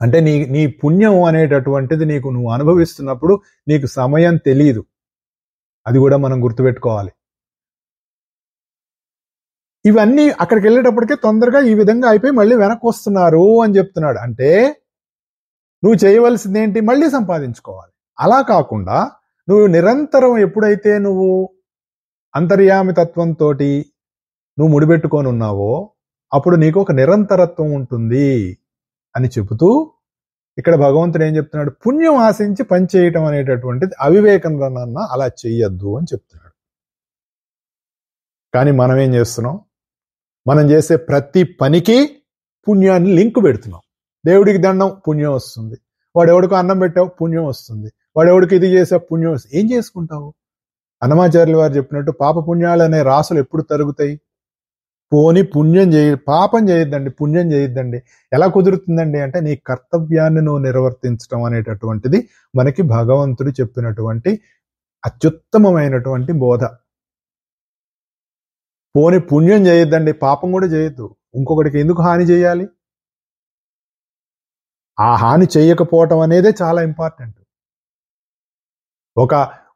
అంటే నీ పుణ్యం అనేటటువంటిది నువ్వు అనుభవిస్తున్నప్పుడు నీకు సమయం తెలియదు. అది కూడా మనం గుర్తుపెట్టుకోవాలి. ఇవన్నీ అక్కడికి వెళ్ళేటప్పటికే తొందరగా ఈ విధంగా అయిపోయి మళ్ళీ వెనక్కి వస్తున్నారు అని చెప్తున్నాడు. అంటే నువ్వు చేయవలసింది ఏంటి? మళ్ళీ సంపాదించుకోవాలి. అలా కాకుండా నువ్వు నిరంతరం ఎప్పుడైతే నువ్వు అంతర్యామి తత్వంతో నువ్వు ముడిపెట్టుకొని ఉన్నావో అప్పుడు నీకు ఒక నిరంతరత్వం ఉంటుంది అని చెబుతూ ఇక్కడ భగవంతుడు ఏం చెప్తున్నాడు? పుణ్యం ఆశించి పని చేయటం అనేటటువంటిది అవివేకం రన్న అలా చెయ్యొద్దు అని చెప్తున్నాడు. కానీ మనం ఏం చేస్తున్నాం? మనం చేసే ప్రతి పనికి పుణ్యాన్ని లింక్ పెడుతున్నాం. దేవుడికి దండం, పుణ్యం వస్తుంది. వాడెవడికో అన్నం పెట్టావు, పుణ్యం వస్తుంది. వాడెవడికి ఇది చేసావు, పుణ్యం వస్తుంది. ఏం చేసుకుంటావు? అన్నమాచార్యుల వారు చెప్పినట్టు పాప పుణ్యాలు అనే రాసులు ఎప్పుడు తరుగుతాయి? పోని పుణ్యం పాపం చేయొద్దండి, పుణ్యం చేయొద్దండి. ఎలా కుదురుతుందండి అంటే నీ కర్తవ్యాన్ని నువ్వు నిర్వర్తించడం అనేటటువంటిది మనకి భగవంతుడు చెప్పినటువంటి అత్యుత్తమమైనటువంటి బోధ. పోని పుణ్యం చేయొద్దండి, పాపం కూడా చేయొద్దు. ఇంకొకటికి ఎందుకు హాని చేయాలి? ఆ హాని చేయకపోవటం అనేదే చాలా ఇంపార్టెంట్.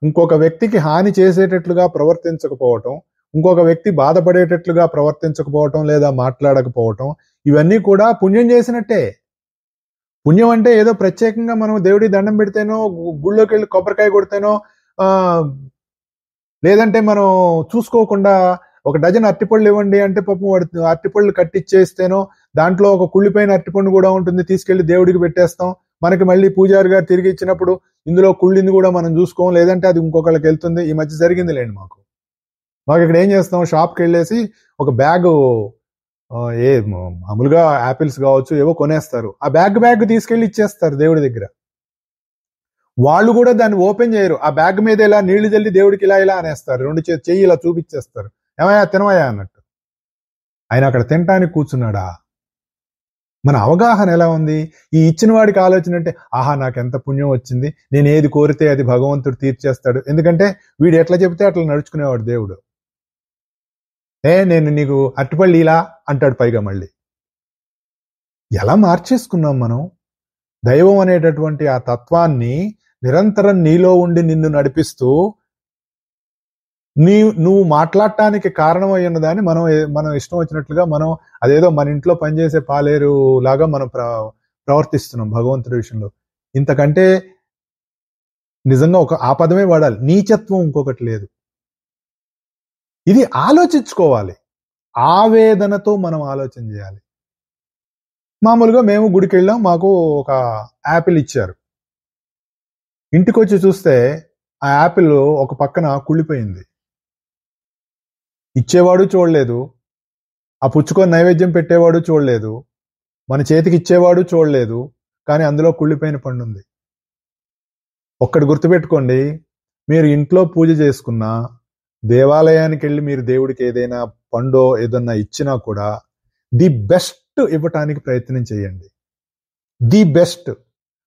ఇంకొక వ్యక్తికి హాని చేసేటట్లుగా ప్రవర్తించకపోవటం, ఇంకొక వ్యక్తి బాధపడేటట్లుగా ప్రవర్తించకపోవటం లేదా మాట్లాడకపోవటం, ఇవన్నీ కూడా పుణ్యం చేసినట్టే. పుణ్యం అంటే ఏదో ప్రత్యేకంగా మనం దేవుడి దండం పెడితేనో, గుళ్ళోకి వెళ్ళి కొబ్బరికాయ కొడితేనో, లేదంటే మనం చూసుకోకుండా ఒక డజన్ అరటిపళ్ళు ఇవ్వండి అంటే పాపం వాడు అరటిపళ్ళు కట్టిచ్చేస్తేనో, దాంట్లో ఒక కుళ్ళిపోయిన అరటిపండు కూడా ఉంటుంది, తీసుకెళ్లి దేవుడికి పెట్టేస్తాం. మనకి మళ్ళీ పూజారి గారు తిరిగి ఇచ్చినప్పుడు ఇందులో కుళ్ళింది కూడా మనం చూసుకోం, లేదంటే అది ఇంకొకళ్ళకి వెళ్తుంది. ఈ మధ్య జరిగింది లేండి మాకు ఇక్కడ ఏం చేస్తాం, షాప్కి వెళ్ళేసి ఒక బ్యాగ్, మామూలుగా యాపిల్స్ కావచ్చు ఏవో కొనేస్తారు. ఆ బ్యాగ్ తీసుకెళ్లి ఇచ్చేస్తారు దేవుడి దగ్గర. వాళ్ళు కూడా దాన్ని ఓపెన్ చేయరు. ఆ బ్యాగ్ మీద ఇలా నీళ్లు చల్లి దేవుడికి ఇలా అనేస్తారు. 2 చెయ్యి ఇలా చూపించేస్తారు. ఏమయ్యా తినవయ్యా అన్నట్టు. ఆయన అక్కడ తినటానికి కూర్చున్నాడా? మన అవగాహన ఎలా ఉంది? ఈ ఇచ్చిన వాడికి ఆలోచన అంటే, ఆహా నాకెంత పుణ్యం వచ్చింది, నేను ఏది కోరితే అది భగవంతుడు తీర్చేస్తాడు. ఎందుకంటే వీడు ఎట్లా చెబితే అట్లా నడుచుకునేవాడు దేవుడు. నేను నీకు అరటిపళ్ళు ఇలా అంటాడు పైగా మళ్ళీ. ఎలా మార్చేసుకున్నాం మనం? దైవం అనేటటువంటి ఆ తత్వాన్ని నిరంతరం నీలో ఉండి నిన్ను నడిపిస్తూ నువ్వు మాట్లాడటానికి కారణమై ఉన్నదాన్ని మనం ఇష్టం వచ్చినట్లుగా మనం అదేదో మన ఇంట్లో పనిచేసే పాలేరు లాగా మనం ప్రవర్తిస్తున్నాం భగవంతుడి విషయంలో. ఇంతకంటే నిజంగా ఆ పదమే వాడాలి, నీచత్వం ఇంకొకటి లేదు. ఇది ఆలోచించుకోవాలి. ఆవేదనతో మనం ఆలోచన చేయాలి. మామూలుగా మేము గుడికి వెళ్ళాం, మాకు ఒక యాపిల్ ఇచ్చారు. ఇంటికి వచ్చి చూస్తే ఆ యాపిల్ ఒక పక్కన కుళ్ళిపోయింది. ఇచ్చేవాడు చూడలేదు, ఆ పుచ్చుకొని నైవేద్యం పెట్టేవాడు చూడలేదు, మన చేతికి ఇచ్చేవాడు చూడలేదు, కానీ అందులో కుళ్ళిపోయిన పండు ఉంది. ఒక్కటి గుర్తుపెట్టుకోండి, మీరు ఇంట్లో పూజ చేసుకున్నా, దేవాలయానికి వెళ్ళి మీరు దేవుడికి ఏదైనా పండో ఏదన్నా ఇచ్చినా కూడా ది బెస్ట్ ఇవ్వటానికి ప్రయత్నం చేయండి. The best.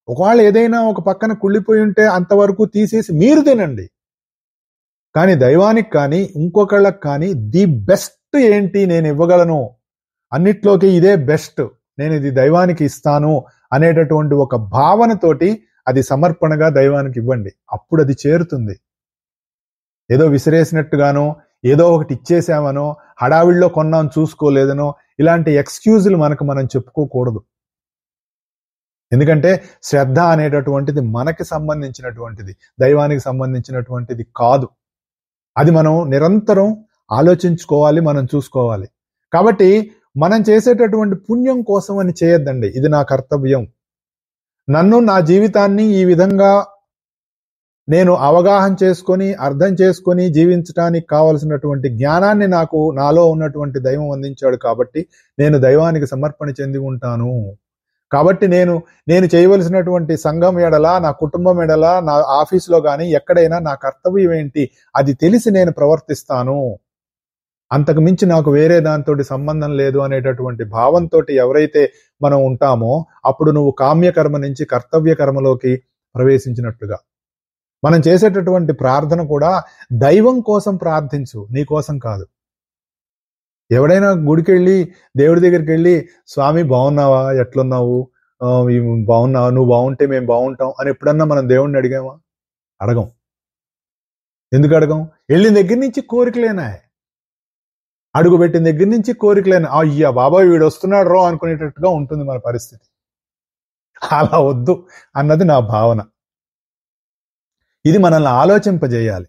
ఒకవేళ ఏదైనా ఒక పక్కన కుళ్ళిపోయి ఉంటే అంతవరకు తీసేసి మీరు తినండి. కానీ దైవానికి కానీ ఇంకొకళ్ళకి కానీ ది బెస్ట్ ఏంటి నేను ఇవ్వగలను, అన్నిట్లోకి ఇదే బెస్ట్, నేను ఇది దైవానికి ఇస్తాను అనేటటువంటి ఒక భావనతోటి అది సమర్పణగా దైవానికి ఇవ్వండి. అప్పుడు అది చేరుతుంది. ఏదో విసిరేసినట్టుగానో, ఏదో ఒకటి ఇచ్చేసామనో, హడావిడిలో కొన్నాం చూసుకోలేదనో, ఇలాంటి ఎక్స్క్యూజులు మనం చెప్పుకోకూడదు. ఎందుకంటే శ్రద్ధ అనేటటువంటిది మనకి సంబంధించినటువంటిది, దైవానికి సంబంధించినటువంటిది కాదు. అది మనం నిరంతరం ఆలోచించుకోవాలి, మనం చూసుకోవాలి. కాబట్టి మనం చేసేటటువంటి పుణ్యం కోసం అని చేయొద్దండి. ఇది నా కర్తవ్యం, నన్ను నా జీవితాన్ని ఈ విధంగా నేను అవగాహన చేసుకొని అర్థం చేసుకొని జీవించడానికి కావలసినటువంటి జ్ఞానాన్ని నాలో ఉన్నటువంటి దైవం అందించాడు కాబట్టి నేను దైవానికి సమర్పణ చెంది ఉంటాను. కాబట్టి నేను చేయవలసినటువంటి సంఘం ఎడల, నా కుటుంబం ఎడల, నా ఆఫీసులో కానీ ఎక్కడైనా నా కర్తవ్యం ఏంటి అది తెలిసి నేను ప్రవర్తిస్తాను, అంతకు మించి నాకు వేరే దాంతో సంబంధం లేదు అనేటటువంటి భావంతో ఎవరైతే మనం ఉంటామో అప్పుడు నువ్వు కామ్యకర్మ నుంచి కర్తవ్య కర్మలోకి ప్రవేశించినట్లుగా. మనం చేసేటటువంటి ప్రార్థన కూడా దైవం కోసం ప్రార్థించు, నీ కోసం కాదు. ఎవడైనా గుడికి వెళ్ళి దేవుడి దగ్గరికి వెళ్ళి స్వామి బాగున్నావా, ఎట్లున్నావు, బాగున్నావా, నువ్వు బాగుంటే మేము బాగుంటాం అని ఎప్పుడన్నా మనం దేవుడిని అడిగామా? అడగం. ఎందుకు అడగం? వెళ్ళిన దగ్గర నుంచి కోరికలేనా, అడుగు పెట్టిన దగ్గర నుంచి కోరికలేనా. అయ్యా బాబాయ్ వీడు వస్తున్నాడు రో అనుకునేటట్టుగా ఉంటుంది మన పరిస్థితి. అలా వద్దు అన్నది నా భావన. ఇది మనల్ని ఆలోచింపజేయాలి.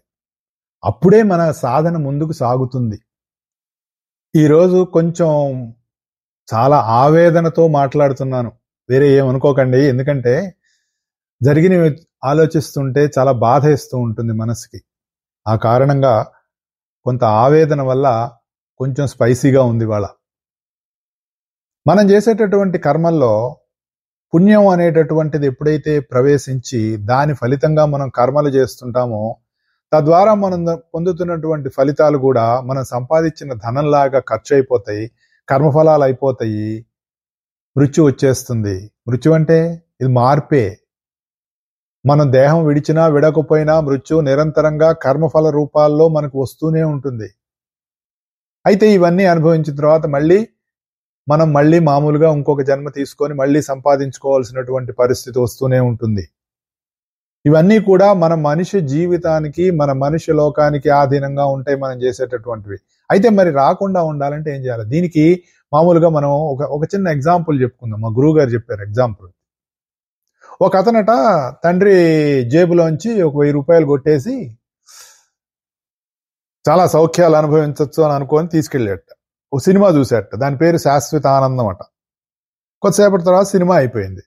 అప్పుడే మన సాధన ముందుకు సాగుతుంది. ఈరోజు కొంచెం చాలా ఆవేదనతో మాట్లాడుతున్నాను, వేరే ఏమనుకోకండి. ఎందుకంటే జరిగినవి ఆలోచిస్తుంటే చాలా బాధ వేస్తూ ఉంటుంది మనసుకి. ఆ కారణంగా కొంత ఆవేదన వల్ల కొంచెం స్పైసీగా ఉంది ఇవాళ. మనం చేసేటటువంటి కర్మల్లో పుణ్యం అనేటటువంటిది ఎప్పుడైతే ప్రవేశించి దాని ఫలితంగా మనం కర్మలు చేస్తుంటామో తద్వారా మనం పొందుతున్నటువంటి ఫలితాలు కూడా మనం సంపాదించిన ధనంలాగా ఖర్చు అయిపోతాయి, కర్మఫలాలు అయిపోతాయి, మృత్యు వచ్చేస్తుంది. మృత్యు అంటే ఇది మార్పే. మనం దేహం విడిచినా విడకపోయినా మృత్యు నిరంతరంగా కర్మఫల రూపాల్లో మనకు వస్తూనే ఉంటుంది. అయితే ఇవన్నీ అనుభవించిన తర్వాత మనం మళ్ళీ మామూలుగా ఇంకొక జన్మ తీసుకొని మళ్ళీ సంపాదించుకోవాల్సినటువంటి పరిస్థితి వస్తూనే ఉంటుంది. ఇవన్నీ కూడా మన మనిషి జీవితానికి, మన మనిషి లోకానికి ఆధీనంగా ఉంటాయి మనం చేసేటటువంటివి. అయితే మరి రాకుండా ఉండాలంటే ఏం చేయాలి? దీనికి మామూలుగా మనం ఒక చిన్న ఎగ్జాంపుల్ చెప్పుకుందాం. మా గురువు గారు చెప్పారు ఎగ్జాంపుల్. ఒక అతనట తండ్రి జేబులోంచి ఒక 1000 రూపాయలు కొట్టేసి చాలా సౌఖ్యాలు అనుభవించవచ్చు అని అనుకొని తీసుకెళ్ళాట. ఒక సినిమా చూశాట, దాని పేరు శాశ్వత ఆనందం అట. కొద్దిసేపటి తర్వాత సినిమా అయిపోయింది,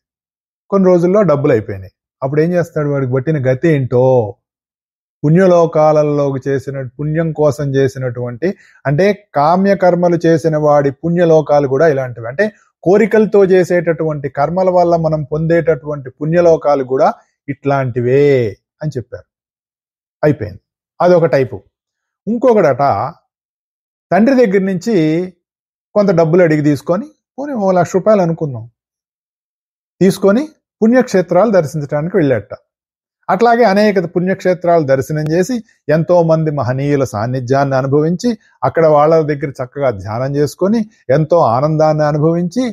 కొన్ని రోజుల్లో డబ్బులు అయిపోయినాయి. అప్పుడు ఏం చేస్తాడు? వాడికి పట్టిన గతి ఏంటో, పుణ్యలోకాలలోకి చేసిన పుణ్యం కోసం చేసినటువంటి, అంటే కామ్యకర్మలు చేసిన వాడి పుణ్యలోకాలు కూడా ఇలాంటివి. అంటే కోరికలతో చేసేటటువంటి కర్మల వల్ల మనం పొందేటటువంటి పుణ్యలోకాలు కూడా ఇట్లాంటివే అని చెప్పారు. అయిపోయింది. అదొక టైపు. ఇంకొకడట తండ్రి దగ్గర నుంచి కొంత డబ్బులు అడిగి తీసుకొని, పోనీ 1,00,000 రూపాయలు అనుకుందాం, తీసుకొని పుణ్యక్షేత్రాలు దర్శించడానికి వెళ్ళాట. అట్లాగే అనేక పుణ్యక్షేత్రాలు దర్శనం చేసి ఎంతో మంది మహనీయుల సాన్నిధ్యాన్ని అనుభవించి అక్కడ వాళ్ళ దగ్గర చక్కగా ధ్యానం చేసుకొని ఎంతో ఆనందాన్ని అనుభవించి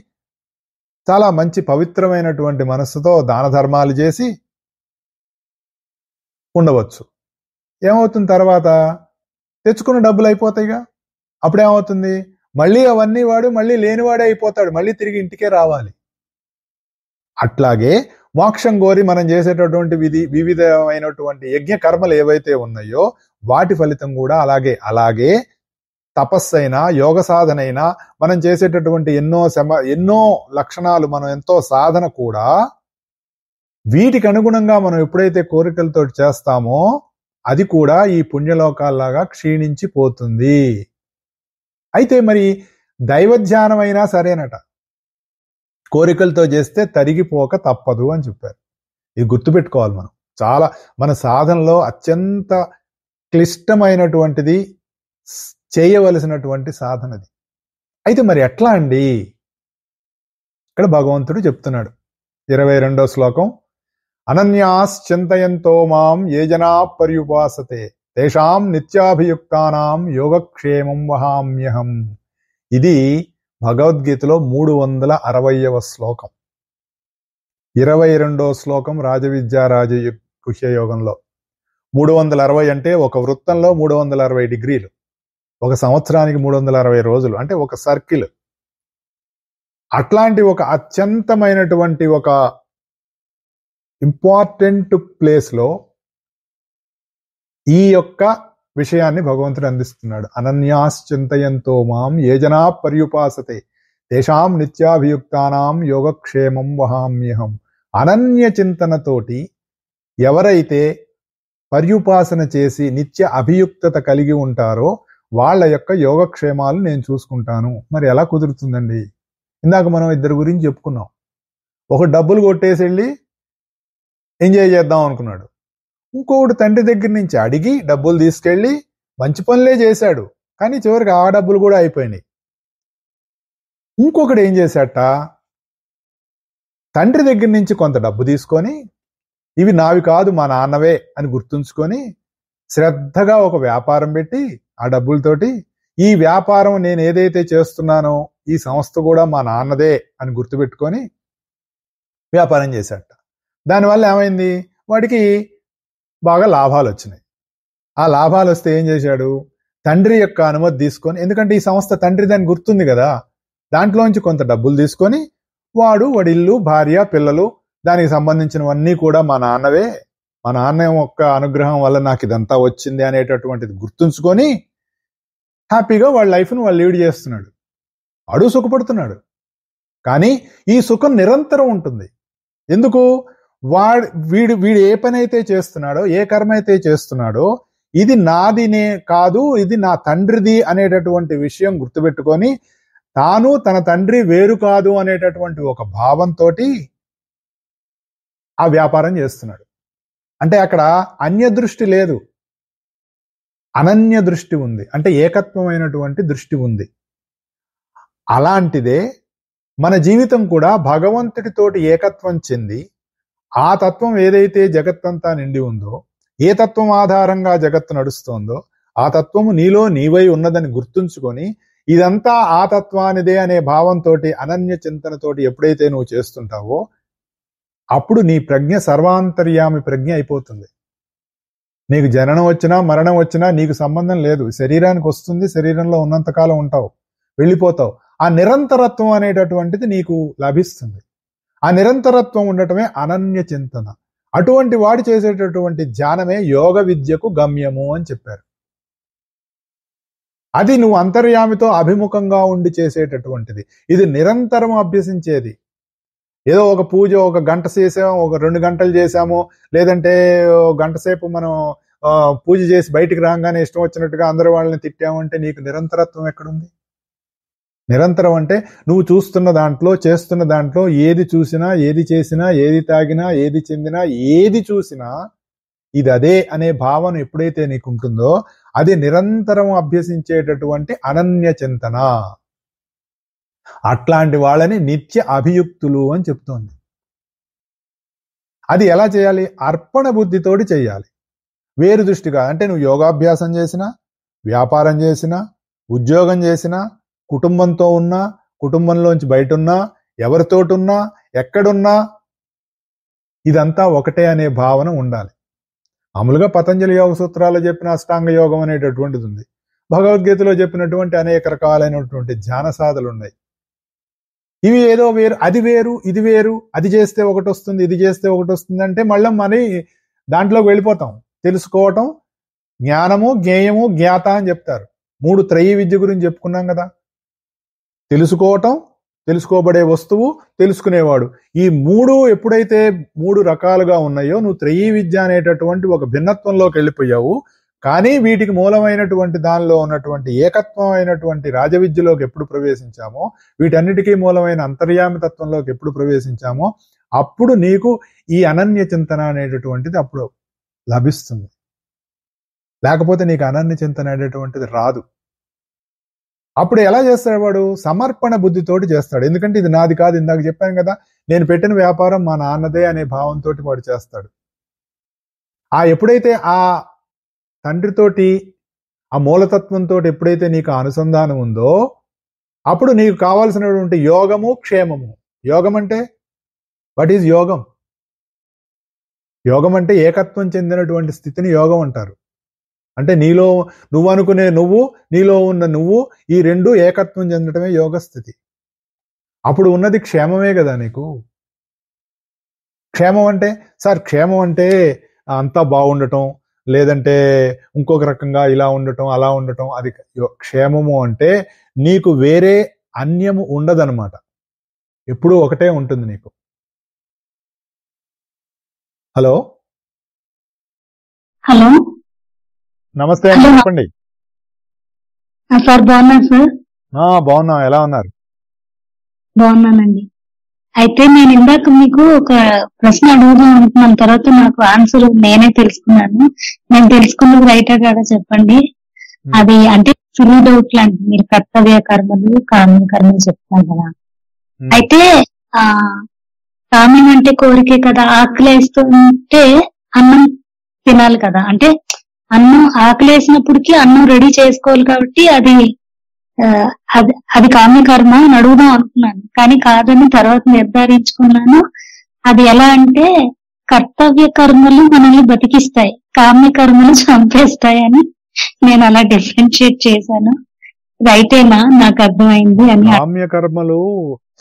చాలా మంచి పవిత్రమైనటువంటి మనస్సుతో దాన ధర్మాలు చేసి ఉండవచ్చు. ఏమవుతుంది? తర్వాత తెచ్చుకున్న డబ్బులు అయిపోతాయిగా. అప్పుడేమవుతుంది? మళ్ళీ అవన్నీ వాడు మళ్ళీ లేనివాడే అయిపోతాడు, మళ్ళీ తిరిగి ఇంటికే రావాలి. అట్లాగే మోక్షం కోరి మనం చేసేటటువంటి వివిధమైనటువంటి యజ్ఞ కర్మలు ఏవైతే ఉన్నాయో వాటి ఫలితం కూడా అలాగే తపస్సైనా యోగ సాధనైనా మనం చేసేటటువంటి ఎన్నో లక్షణాలు, మనం ఎంతో సాధన కూడా వీటికి అనుగుణంగా మనం ఎప్పుడైతే కోరికలతో చేస్తామో అది కూడా ఈ పుణ్యలోకాల్లాగా క్షీణించిపోతుంది. అయితే మరి దైవధ్యానమైనా సరేనట, కోరికలతో చేస్తే తరిగిపోక తప్పదు అని చెప్పారు. ఇది గుర్తుపెట్టుకోవాలి. మనం మన సాధనలో అత్యంత క్లిష్టమైనటువంటిది చేయవలసినటువంటి సాధనది. అయితే మరి ఎట్లా అండి? ఇక్కడ భగవంతుడు చెప్తున్నాడు 22వ శ్లోకం, అనన్యాశ్చింతయంతో మాం ఏ జనా పర్యుపాసతే తేషాం నిత్యాభియుక్తానాం యోగక్షేమం వహామ్యహం. ఇది భగవద్గీతలో 360వ శ్లోకం. 22వ శ్లోకం రాజవిద్యా రాజగుహ్యయోగంలో. 360 అంటే ఒక వృత్తంలో 360 డిగ్రీలు, ఒక సంవత్సరానికి 360 రోజులు, అంటే ఒక సర్కిల్. అట్లాంటి ఒక అత్యంతమైనటువంటి ఒక ఇంపార్టెంట్ ప్లేస్లో ఈ యొక్క విషయాన్ని భగవంతుడు అందిస్తున్నాడు. అనన్యాశ్చింతయంతో మాం ఏ జనా పర్యుపాసతే తేషాం నిత్యాభియుక్తానాం యోగక్షేమం వహామ్యహం. అనన్య చింతనతోటి ఎవరైతే పర్యుపాసన చేసి నిత్య అభియుక్తత కలిగి ఉంటారో వాళ్ళ యొక్క యోగక్షేమాలు నేను చూసుకుంటాను. మరి ఎలా కుదురుతుందండి? ఇందాక మనం ఇద్దరు గురించి చెప్పుకున్నాం. ఒక డబ్బులు కొట్టేసి వెళ్ళి ఎంజాయ్ చేద్దాం అనుకున్నాడు. ఇంకొకటి తండ్రి దగ్గర నుంచి అడిగి డబ్బులు తీసుకెళ్ళి మంచి పనులే చేశాడు, కానీ చివరికి ఆ డబ్బులు కూడా అయిపోయినాయి. ఇంకొకటి ఏం చేశాట, తండ్రి దగ్గర నుంచి కొంత డబ్బు తీసుకొని ఇవి నావి కాదు మా నాన్నవే అని గుర్తుంచుకొని శ్రద్ధగా ఒక వ్యాపారం పెట్టి ఆ డబ్బులతోటి ఈ వ్యాపారం నేను ఏదైతే చేస్తున్నానో ఈ సంస్థ కూడా మా నాన్నదే అని గుర్తుపెట్టుకొని వ్యాపారం చేశాట. దానివల్ల ఏమైంది, వాడికి బాగా లాభాలు వచ్చినాయి. ఆ లాభాలు వస్తే ఏం చేశాడు, తండ్రి యొక్క అనుమతి తీసుకొని, ఎందుకంటే ఈ సంస్థ తండ్రి దాన్ని గుర్తుంది కదా, దాంట్లోంచి కొంత డబ్బులు తీసుకొని వాడి ఇల్లు, భార్య, పిల్లలు, దానికి సంబంధించినవన్నీ కూడా మా నాన్నవే, మా నాన్న యొక్క అనుగ్రహం వల్ల నాకు ఇదంతా వచ్చింది అనేటటువంటిది గుర్తుంచుకొని హ్యాపీగా వాళ్ళ లైఫ్ను వాళ్ళు లీడ్ చేస్తున్నాడు. వాడు సుఖపడుతున్నాడు. కానీ ఈ సుఖం నిరంతరం ఉంటుంది. ఎందుకు, వీడు ఏ పని అయితే చేస్తున్నాడో, ఏ కర్మ అయితే చేస్తున్నాడో ఇది నాదినే కాదు, ఇది నా తండ్రిది అనేటటువంటి విషయం గుర్తుపెట్టుకొని తాను తన తండ్రి వేరు కాదు అనేటటువంటి ఒక భావంతో ఆ వ్యాపారం చేస్తున్నాడు. అంటే అక్కడ అన్య దృష్టి లేదు, అనన్య దృష్టి ఉంది, అంటే ఏకత్వమైనటువంటి దృష్టి ఉంది. అలాంటిదే మన జీవితం కూడా భగవంతుడితోటి ఏకత్వం చెంది ఆ తత్వం ఏదైతే జగత్తంతా నిండి ఉందో, ఏ తత్వం ఆధారంగా జగత్తు నడుస్తోందో ఆ తత్వము నీలో నీవై ఉన్నదని గుర్తుంచుకొని ఇదంతా ఆ తత్వానిదే అనే భావంతో అనన్య చింతనతోటి ఎప్పుడైతే నువ్వు చేస్తుంటావో అప్పుడు నీ ప్రజ్ఞ సర్వాంతర్యామి ప్రజ్ఞ అయిపోతుంది. నీకు జననం వచ్చినా మరణం వచ్చినా నీకు సంబంధం లేదు, శరీరానికి వస్తుంది, శరీరంలో ఉన్నంతకాలం ఉంటావు, వెళ్ళిపోతావు. ఆ నిరంతరత్వం అనేటటువంటిది నీకు లభిస్తుంది. ఆ నిరంతరత్వం ఉండటమే అనన్య చింతన. అటువంటి వాడు చేసేటటువంటి ధ్యానమే యోగ విద్యకు గమ్యము అని చెప్పారు. అది నువ్వు అంతర్యామితో అభిముఖంగా ఉండి చేసేటటువంటిది. ఇది నిరంతరం అభ్యసించేది. ఏదో ఒక పూజ ఒక గంట చేసాము, ఒక 2 గంటలు చేసాము, లేదంటే గంట సేపు మనం పూజ చేసి బయటికి రాగానే ఇష్టం వచ్చినట్టుగా అందరి వాళ్ళని తిట్టామంటే నీకు నిరంతరత్వం ఎక్కడుంది? నిరంతరం అంటే నువ్వు చూస్తున్న దాంట్లో, చేస్తున్న దాంట్లో ఏది చూసినా, ఏది చేసినా, ఏది తాగినా, ఏది చెందినా, ఏది చూసినా ఇది అదే అనే భావన ఎప్పుడైతే నీకు ఉంటుందో అది నిరంతరం అభ్యసించేటటువంటి అనన్య చింతన. అట్లాంటి వాళ్ళని నిత్య అభియుక్తులు అని చెప్తోంది. అది ఎలా చేయాలి? అర్పణ బుద్ధితోటి చేయాలి, వేరు దృష్టిగా. అంటే నువ్వు యోగాభ్యాసం చేసినా, వ్యాపారం చేసినా, ఉద్యోగం చేసినా, కుటుంబంతో ఉన్నా, కుటుంబంలోంచి బయట ఉన్నా, ఎవరితోటున్నా, ఎక్కడున్నా ఇదంతా ఒకటే అనే భావన ఉండాలి. మామూలుగా పతంజలి యోగ సూత్రాల్లో చెప్పిన అష్టాంగ యోగం అనేటటువంటిది ఉంది. భగవద్గీతలో చెప్పినటువంటి అనేక రకాలైనటువంటి ధ్యాన సాధనలు ఉన్నాయి. ఇవి ఏదో వేరు, అది వేరు, ఇది వేరు, అది చేస్తే ఒకటి వస్తుంది, ఇది చేస్తే ఒకటి వస్తుంది అంటే మళ్ళీ మరి దాంట్లోకి వెళ్ళిపోతాం. తెలుసుకోవటం, జ్ఞానము, జ్ఞేయము, జ్ఞాత అని చెప్తారు. 3 త్రయీ విద్య గురించి చెప్పుకున్నాం కదా. తెలుసుకోవటం, తెలుసుకోబడే వస్తువు, తెలుసుకునేవాడు. ఈ 3 ఎప్పుడైతే 3 రకాలుగా ఉన్నాయో నువ్వు త్రయీ విద్య అనేటటువంటి ఒక భిన్నత్వంలోకి వెళ్ళిపోయావు. కానీ వీటికి మూలమైనటువంటి దానిలో ఉన్నటువంటి ఏకత్వం అయినటువంటి రాజవిద్యలోకి ఎప్పుడు ప్రవేశించామో, వీటన్నిటికీ మూలమైన అంతర్యామి తత్వంలోకి ఎప్పుడు ప్రవేశించామో అప్పుడు నీకు ఈ అనన్య చింతన అనేటటువంటిది అప్పుడు లభిస్తుంది. లేకపోతే నీకు అనన్య చింతన అనేటటువంటిది రాదు. అప్పుడు ఎలా చేస్తాడు వాడు? సమర్పణ బుద్ధితోటి చేస్తాడు. ఎందుకంటే ఇది నాది కాదు, ఇందాక చెప్పాను కదా, నేను పెట్టిన వ్యాపారం మా నాన్నదే అనే భావంతో వాడు చేస్తాడు. ఎప్పుడైతే ఆ తండ్రితోటి, ఆ మూలతత్వంతో ఎప్పుడైతే నీకు అనుసంధానం ఉందో అప్పుడు నీకు కావాల్సినటువంటి యోగము, క్షేమము. యోగం అంటే వాట్ ఈజ్ యోగం? యోగం అంటే ఏకత్వం చెందినటువంటి స్థితిని యోగం అంటారు. అంటే నీలో నువ్వు అనుకునే నువ్వు, నీలో ఉన్న నువ్వు, ఈ 2 ఏకత్వం చెందటమే యోగ స్థితి. అప్పుడు ఉన్నది క్షేమమే కదా నీకు. క్షేమం అంటే, సార్ క్షేమం అంటే అంతా బాగుండటం, లేదంటే ఇంకొక రకంగా ఇలా ఉండటం, అలా ఉండటం, అది క్షేమము అంటే నీకు వేరే అన్యము ఉండదన్నమాట. ఎప్పుడూ ఒకటే ఉంటుంది నీకు. హలో హలో నమస్తే అండి, చెప్పండి. సార్ బాగున్నాను సార్. బాగున్నా, ఎలా ఉన్నారు? బాగున్నానండి. అయితే నేను ఇందాక మీకు ఒక ప్రశ్న అడుగుదాం అనుకున్నాను, తర్వాత నాకు ఆన్సర్ నేనే తెలుసుకున్నాను. నేను తెలుసుకున్నది రైటా కాదా చెప్పండి. అది అంటే ఫుల్ డౌట్ లాంటి, మీరు కర్తవ్య కర్మలు కామ్య కర్మలు చెప్తాను కదా. అయితే ఆ కామ్యం అంటే కోరికే కదా, ఆకలేస్తుంటే అన్నం తినాలి కదా, అంటే అన్నం ఆకలేసినప్పటికీ అన్నం రెడీ చేసుకోవాలి కాబట్టి అది అది కామ్య కర్మ అని అడుగుదాం అనుకున్నాను, కానీ కాదని తర్వాత నిర్ధారించుకున్నాను. అది ఎలా అంటే కర్తవ్య కర్మలు మనల్ని బతికిస్తాయి, కామ్య కర్మలు చంపేస్తాయి అని నేను అలా డిఫరెన్షియేట్ చేశాను. రైటేనా? నాకు అర్థమైంది అని. కామ్య కర్మలు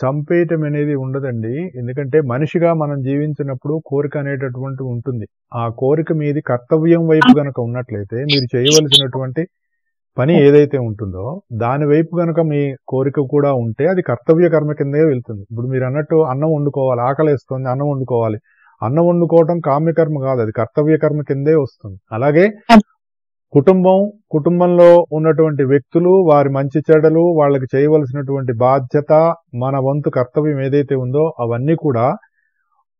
చంపేయటం అనేది ఉండదండి. ఎందుకంటే మనిషిగా మనం జీవించినప్పుడు కోరిక అనేటటువంటి ఉంటుంది. ఆ కోరిక మీది కర్తవ్యం వైపు గనక ఉన్నట్లయితే మీరు చేయవలసినటువంటి పని ఏదైతే ఉంటుందో దాని వైపు గనక మీ కోరిక కూడా ఉంటే అది కర్తవ్య కర్మ కిందే వెళ్తుంది. ఇప్పుడు మీరు అన్నట్టు అన్నం వండుకోవాలి, ఆకలేస్తుంది, అన్నం వండుకోవాలి. అన్నం వండుకోవటం కామ్యకర్మ కాదు, అది కర్తవ్య కర్మ కిందే వస్తుంది. అలాగే కుటుంబంలో ఉన్నటువంటి వ్యక్తులు, వారి మంచి చెడ్డలు, వాళ్ళకి చేయవలసినటువంటి బాధ్యత, మన వంతు కర్తవ్యం ఏదైతే ఉందో అవన్నీ కూడా,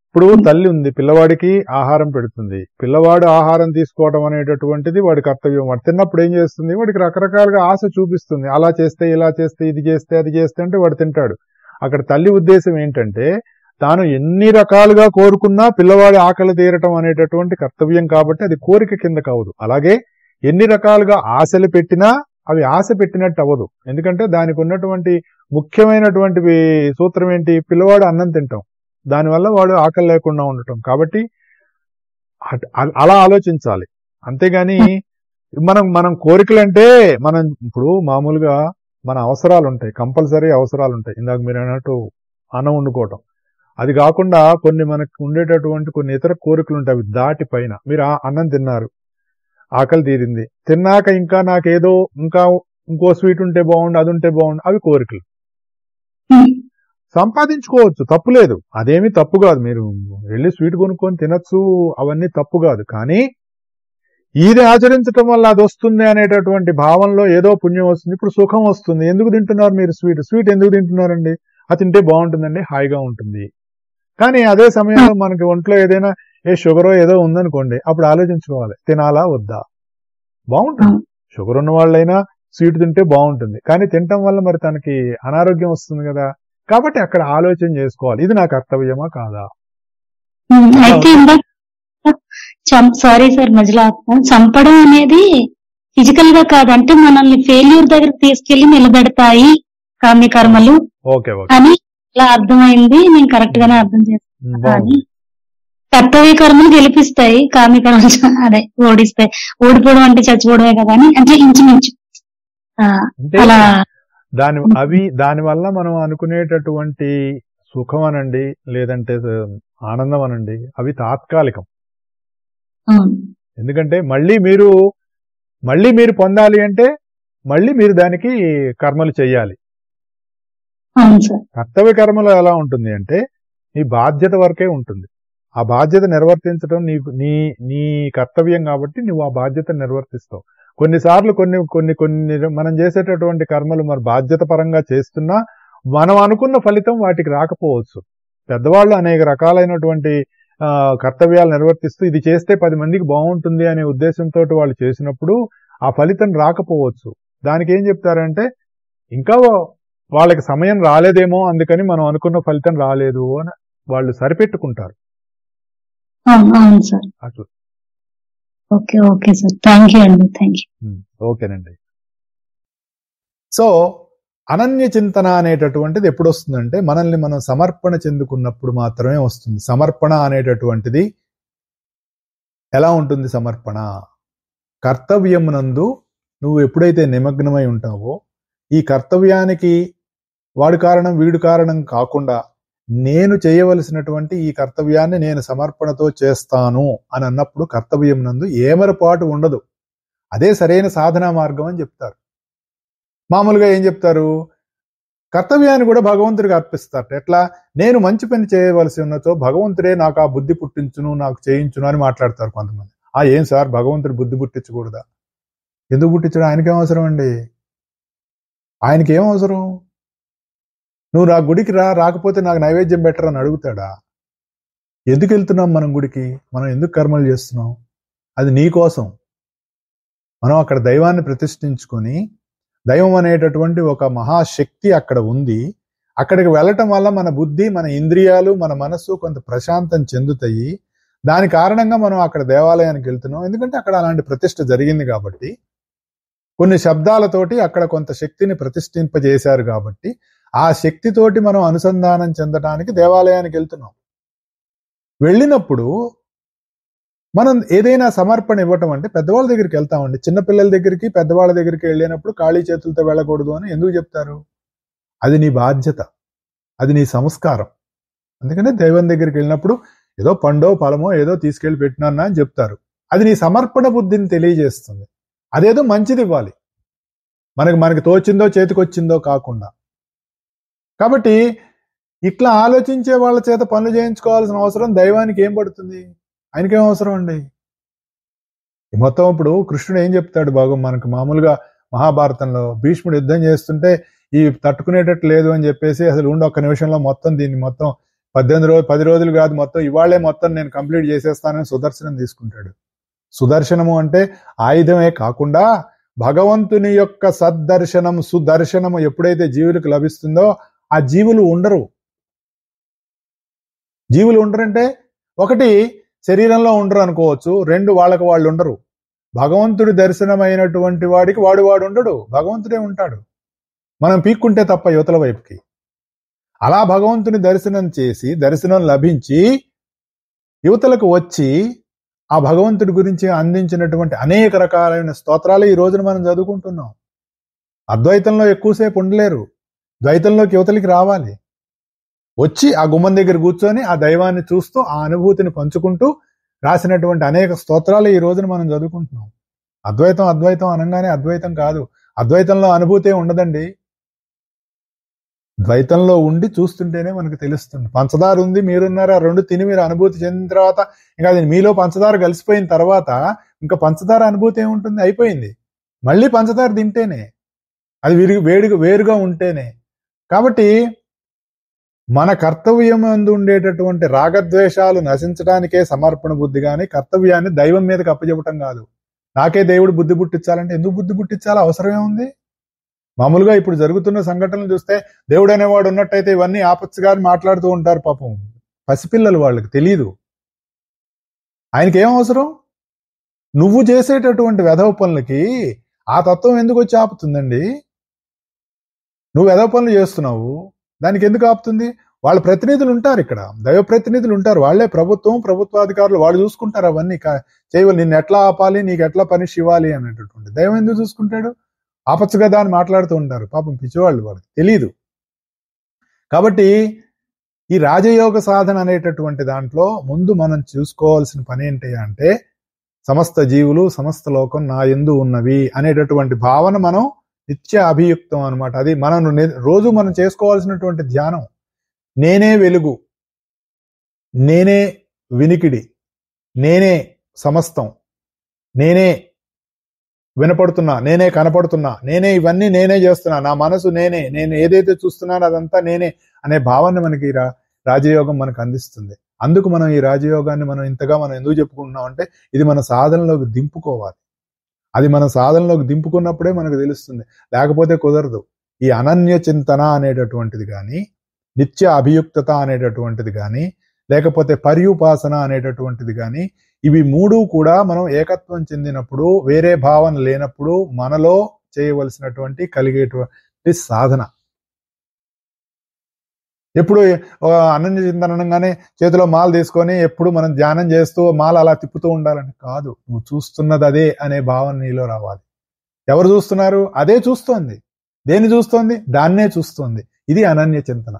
ఇప్పుడు తల్లి ఉంది, పిల్లవాడికి ఆహారం పెడుతుంది. పిల్లవాడు ఆహారం తీసుకోవడం అనేటటువంటిది వాడి కర్తవ్యం. వాడు తిన్నప్పుడు ఏం చేస్తుంది, వాడికి రకరకాలుగా ఆశ చూపిస్తుంది. అలా చేస్తే, ఇలా చేస్తే, ఇది చేస్తే, అది చేస్తే అంటే వాడు తింటాడు. అక్కడ తల్లి ఉద్దేశం ఏంటంటే తాను ఎన్ని రకాలుగా కోరుకున్నా పిల్లవాడి ఆకలి తీరటం అనేటటువంటి కర్తవ్యం కాబట్టి అది కోరిక కింద కావదు. అలాగే ఎన్ని రకాలుగా ఆశలు పెట్టినా అవి ఆశ పెట్టినట్టు అవ్వదు. ఎందుకంటే దానికి ఉన్నటువంటి ముఖ్యమైనటువంటి సూత్రం ఏంటి, పిల్లవాడు అన్నం తింటాం, దానివల్ల వాడు ఆకలి లేకుండా ఉండటం. కాబట్టి అలా ఆలోచించాలి. అంతేగాని మనం కోరికలంటే మనం ఇప్పుడు మామూలుగా మన అవసరాలు ఉంటాయి, కంపల్సరీ అవసరాలు ఉంటాయి. ఇందాక మీరు అన్నట్టు అన్నం వండుకోవటం, అది కాకుండా కొన్ని మనకు ఉండేటటువంటి కొన్ని ఇతర కోరికలు ఉంటాయి, అవి దాటి పైన. మీరు అన్నం తిన్నారు, ఆకలి తీరింది, తిన్నాక ఇంకా నాకేదో ఇంకో స్వీట్ ఉంటే బాగుండు, అది ఉంటే బాగుండు, అవి కోరికలు. సంపాదించుకోవచ్చు, తప్పు లేదు, అదేమీ తప్పు కాదు. మీరు వెళ్ళి స్వీట్ కొనుక్కొని తినచ్చు, అవన్నీ తప్పు కాదు. కానీ ఇది ఆచరించడం వల్ల అది వస్తుంది అనేటటువంటి భావంలో ఏదో పుణ్యం వస్తుంది, ఇప్పుడు సుఖం వస్తుంది. ఎందుకు తింటున్నారు మీరు స్వీట్ ఎందుకు తింటున్నారండి? అది తింటే బాగుంటుందండి, హాయిగా ఉంటుంది. కానీ అదే సమయంలో మనకి ఒంట్లో ఏదైనా షుగరో ఏదో ఉందనుకోండి, అప్పుడు ఆలోచించుకోవాలి, తినాలా వద్దా. బాగుంటుంది, షుగర్ ఉన్న వాళ్ళైనా స్వీట్ తింటే బాగుంటుంది, కానీ తినటం వల్ల మరి తనకి అనారోగ్యం వస్తుంది కదా. కాబట్టి అక్కడ ఆలోచన చేసుకోవాలి, ఇది నా కర్తవ్యమా కాదా. సారీ సార్, మధ్యలో చంపడం అనేది ఫిజికల్ గా కాదు, అంటే మనల్ని ఫెయిల్యూర్ దగ్గర తీసుకెళ్లి నిలబెడతాయి కామ్యకర్మలు అని ఇలా అర్థమైంది. నేను కరెక్ట్ గానే అర్థం చేస్తాను. కర్తవ్య కర్మలు గెలిపిస్తాయి, కామ్యకర్మలు అదే ఓడిస్తాయి. ఓడిపోవడం అంటే చచ్చిపోవడమే కదా అని, అంటే ఇంచుమించు అలా. దాని వల్ల మనం అనుకునేటటువంటి సుఖం అనండి, లేదంటే ఆనందం అనండి, అవి తాత్కాలికం. ఎందుకంటే మళ్ళీ మీరు పొందాలి అంటే మళ్ళీ మీరు దానికి కర్మలు చెయ్యాలి. కర్తవ్య కర్మలు ఎలా ఉంటుంది అంటే నీ బాధ్యత వరకే ఉంటుంది. ఆ బాధ్యత నిర్వర్తించడం నీ కర్తవ్యం కాబట్టి నువ్వు ఆ బాధ్యత నిర్వర్తిస్తావు. కొన్నిసార్లు కొన్ని మనం చేసేటటువంటి కర్మలు మరి బాధ్యత పరంగా చేస్తున్నా మనం అనుకున్న ఫలితం వాటికి రాకపోవచ్చు. పెద్దవాళ్ళు అనేక రకాలైనటువంటి కర్తవ్యాలు నిర్వర్తిస్తూ ఇది చేస్తే 10 మందికి బాగుంటుంది అనే ఉద్దేశంతో వాళ్ళు చేసినప్పుడు ఆ ఫలితం రాకపోవచ్చు. దానికి ఏం చెప్తారంటే ఇంకా వాళ్ళకి సమయం రాలేదేమో, అందుకని మనం అనుకున్న ఫలితం రాలేదు అని వాళ్ళు సరిపెట్టుకుంటారు. అట్లా. ఓకే సార్, థ్యాంక్ యూ అండి. ఓకేనండి. సో అనన్య చింతన అనేటటువంటిది ఎప్పుడు వస్తుందంటే మనల్ని మనం సమర్పణ చెందుకున్నప్పుడు మాత్రమే వస్తుంది. సమర్పణ అనేటటువంటిది ఎలా ఉంటుంది? సమర్పణ కర్తవ్యమునందు నువ్వు ఎప్పుడైతే నిమగ్నమై ఉంటావో, ఈ కర్తవ్యానికి వాడు కారణం వీడు కారణం కాకుండా నేను చేయవలసినటువంటి ఈ కర్తవ్యాన్ని నేను సమర్పణతో చేస్తాను అని అన్నప్పుడు కర్తవ్యమునందు ఏమరపాటు ఉండదు. అదే సరైన సాధనా మార్గం అని చెప్తారు. మామూలుగా ఏం చెప్తారు, కర్తవ్యాన్ని కూడా భగవంతుడికి అర్పిస్తారు. ఎట్లా? నేను మంచి పని చేయవలసి ఉన్నచో భగవంతుడే నాకు ఆ బుద్ధి పుట్టించును, నాకు చేయించును అని మాట్లాడతారు కొంతమంది. ఏం సార్, భగవంతుడు బుద్ధి పుట్టించకూడదా? ఎందుకు పుట్టించడం? ఆయనకేం అవసరం అండి? ఆయనకేం అవసరం? నువ్వు నా గుడికి రాకపోతే నాకు నైవేద్యం పెట్టరు అని అడుగుతాడా? ఎందుకు వెళ్తున్నాం మనం గుడికి? మనం ఎందుకు కర్మలు చేస్తున్నాం? అది నీ కోసం. మనం అక్కడ దైవాన్ని ప్రతిష్ఠించుకొని, దైవం అనేటటువంటి ఒక మహాశక్తి అక్కడ ఉంది. అక్కడికి వెళ్ళటం వల్ల మన బుద్ధి, మన ఇంద్రియాలు, మన మనస్సు కొంత ప్రశాంతం చెందుతాయి. దాని కారణంగా మనం అక్కడ దేవాలయానికి వెళ్తున్నాం. ఎందుకంటే అక్కడ అలాంటి ప్రతిష్ఠ జరిగింది కాబట్టి, కొన్ని శబ్దాలతోటి అక్కడ కొంత శక్తిని ప్రతిష్ఠింపజేశారు కాబట్టి, ఆ శక్తితోటి మనం అనుసంధానం చెందడానికి దేవాలయానికి వెళ్తున్నాం. వెళ్ళినప్పుడు మనం ఏదైనా సమర్పణ ఇవ్వటం అంటే పెద్దవాళ్ళ దగ్గరికి వెళ్తామండి. చిన్నపిల్లల దగ్గరికి, పెద్దవాళ్ళ దగ్గరికి వెళ్ళినప్పుడు ఖాళీ చేతులతో వెళ్ళకూడదు అని ఎందుకు చెప్తారు? అది నీ బాధ్యత, అది నీ సంస్కారం. అందుకనే దైవం దగ్గరికి వెళ్ళినప్పుడు ఏదో పండో ఫలమో ఏదో తీసుకెళ్లి పెట్టినా అని చెప్తారు. అది నీ సమర్పణ బుద్ధిని తెలియజేస్తుంది. అదేదో మంచిది ఇవ్వాలి, మనకి తోచిందో చేతికొచ్చిందో కాకుండా. కాబట్టి ఇట్లా ఆలోచించే వాళ్ళ చేత పనులు చేయించుకోవాల్సిన అవసరం దైవానికి ఏం పడుతుంది? ఆయనకేం అవసరం అండి? మొత్తం ఇప్పుడు కృష్ణుడు ఏం చెప్తాడు మనకు మామూలుగా మహాభారతంలో భీష్ముడు యుద్ధం చేస్తుంటే ఈ తట్టుకునేటట్టు లేదు అని చెప్పేసి అసలు ఒక్క నిమిషంలో మొత్తం దీన్ని మొత్తం 10 రోజులు కాదు, మొత్తం ఇవాళ్లే మొత్తం నేను కంప్లీట్ చేసేస్తానని సుదర్శనం తీసుకుంటాడు. సుదర్శనము అంటే ఆయుధమే కాకుండా భగవంతుని యొక్క సద్దర్శనం, సుదర్శనము ఎప్పుడైతే జీవులకు లభిస్తుందో ఆ జీవులు ఉండరు. జీవులు ఉండరంటే ఒకటి శరీరంలో ఉండరు అనుకోవచ్చు, 2 వాళ్ళకి వాళ్ళు ఉండరు. భగవంతుడి దర్శనమైనటువంటి వాడికి వాడు ఉండడు, భగవంతుడే ఉంటాడు. మనం పీక్కుంటే తప్ప యువతల వైపుకి. అలా భగవంతుని దర్శనం చేసి, దర్శనం లభించి యువతలకు వచ్చి ఆ భగవంతుడి గురించి అందించినటువంటి అనేక రకాలైన స్తోత్రాలు ఈ రోజున మనం చదువుకుంటున్నాం. అద్వైతంలో ఎక్కువసేపు ఉండలేరు, ద్వైతంలోకి యువతలకి రావాలి. వచ్చి ఆ గుమ్మం దగ్గర కూర్చొని ఆ దైవాన్ని చూస్తూ ఆ అనుభూతిని పంచుకుంటూ రాసినటువంటి అనేక స్తోత్రాలు ఈ రోజున మనం చదువుకుంటున్నాం. అద్వైతం అనగానే అద్వైతం కాదు, అద్వైతంలో అనుభూతే ఉండదండి. ద్వైతంలో ఉండి చూస్తుంటేనే మనకు తెలుస్తుంది. పంచదార ఉంది, మీరున్నారు, ఆ 2 తిని మీరు అనుభూతి చెందిన తర్వాత ఇంకా అది మీలో పంచదార కలిసిపోయిన తర్వాత ఇంకా పంచదార అనుభూతి ఏముంటుంది? అయిపోయింది. మళ్ళీ పంచదార తింటేనే, అది వేరుగా ఉంటేనే. కాబట్టి మన కర్తవ్యం అందు ఉండేటటువంటి రాగద్వేషాలు నశించడానికే సమర్పణ బుద్ధి, కానీ కర్తవ్యాన్ని దైవం మీదకి అప్పచెప్పటం కాదు. నాకే దేవుడు బుద్ధి పుట్టించాలంటే ఎందుకు బుద్ధి పుట్టించాలో అవసరమే ఉంది? మామూలుగా ఇప్పుడు జరుగుతున్న సంఘటనలు చూస్తే దేవుడు అనేవాడు ఉన్నట్టయితే ఇవన్నీ ఆపత్తిగా మాట్లాడుతూ ఉంటారు. పాపం పసిపిల్లలు, వాళ్ళకి తెలియదు. ఆయనకి ఏం అవసరం? నువ్వు చేసేటటువంటి వెధవ పనులకి ఆ తత్వం ఎందుకు వచ్చి ఆపుతుందండి? నువ్వు వెధవ పనులు చేస్తున్నావు, దానికి ఎందుకు ఆపుతుంది? వాళ్ళ ప్రతినిధులు ఉంటారు, ఇక్కడ దైవ ప్రతినిధులు ఉంటారు, వాళ్లే ప్రభుత్వాధికారులు, వాళ్ళు చూసుకుంటారు అవన్నీ చేయవాలి. నిన్ను ఎట్లా ఆపాలి, నీకు ఎట్లా పనిష్ ఇవ్వాలి అనేటటువంటి. దైవం ఎందుకు చూసుకుంటాడు? ఆపచ్చు కదా అని మాట్లాడుతూ ఉంటారు. పాపం పిచ్చివాళ్ళు, వాళ్ళకి తెలీదు. కాబట్టి ఈ రాజయోగ సాధన అనేటటువంటి దాంట్లో ముందు మనం చూసుకోవాల్సిన పని ఏంటి అంటే, సమస్త జీవులు సమస్త లోకం నా యందు ఉన్నవి అనేటటువంటి భావన మనం నిత్య అభియుక్తం అనమాట. అది మనం రోజు మనం చేసుకోవాల్సినటువంటి ధ్యానం. నేనే వెలుగు, నేనే వినికిడి, నేనే సమస్తం, నేనే వినపడుతున్నా, నేనే కనపడుతున్నా, నేనే ఇవన్నీ నేనే చేస్తున్నా, నా మనసు నేనే, నేను ఏదైతే చూస్తున్నానో అదంతా నేనే అనే భావాన్ని మనకి రాజయోగం మనకు అందిస్తుంది. అందుకు మనం ఈ రాజయోగాన్ని మనం ఇంతగా మనం ఎందుకు చెప్పుకుంటున్నాం అంటే, ఇది మన సాధనలోకి దింపుకోవాలి. అది మన సాధనలోకి దింపుకున్నప్పుడే మనకు తెలుస్తుంది, లేకపోతే కుదరదు. ఈ అనన్య చింతన అనేటటువంటిది కానీ, నిత్య అభియుక్తత అనేటటువంటిది కానీ, లేకపోతే పర్యుపాసన అనేటటువంటిది కానీ, ఇవి 3 కూడా మనం ఏకత్వం చెందినప్పుడు, వేరే భావన లేనప్పుడు మనలో చేయవలసినటువంటి కలిగేటువంటి సాధన. ఎప్పుడు అనన్య చింతన అనగానే చేతిలో మాల తీసుకొని ఎప్పుడు మనం ధ్యానం చేస్తూ మాల అలా తిప్పుతూ ఉండాలని కాదు. నువ్వు చూస్తున్నది అదే అనే భావన నీలో రావాలి. ఎవరు చూస్తున్నారు? అదే చూస్తోంది. దేన్ని చూస్తోంది? దాన్నే చూస్తోంది. ఇది అనన్య చింతన.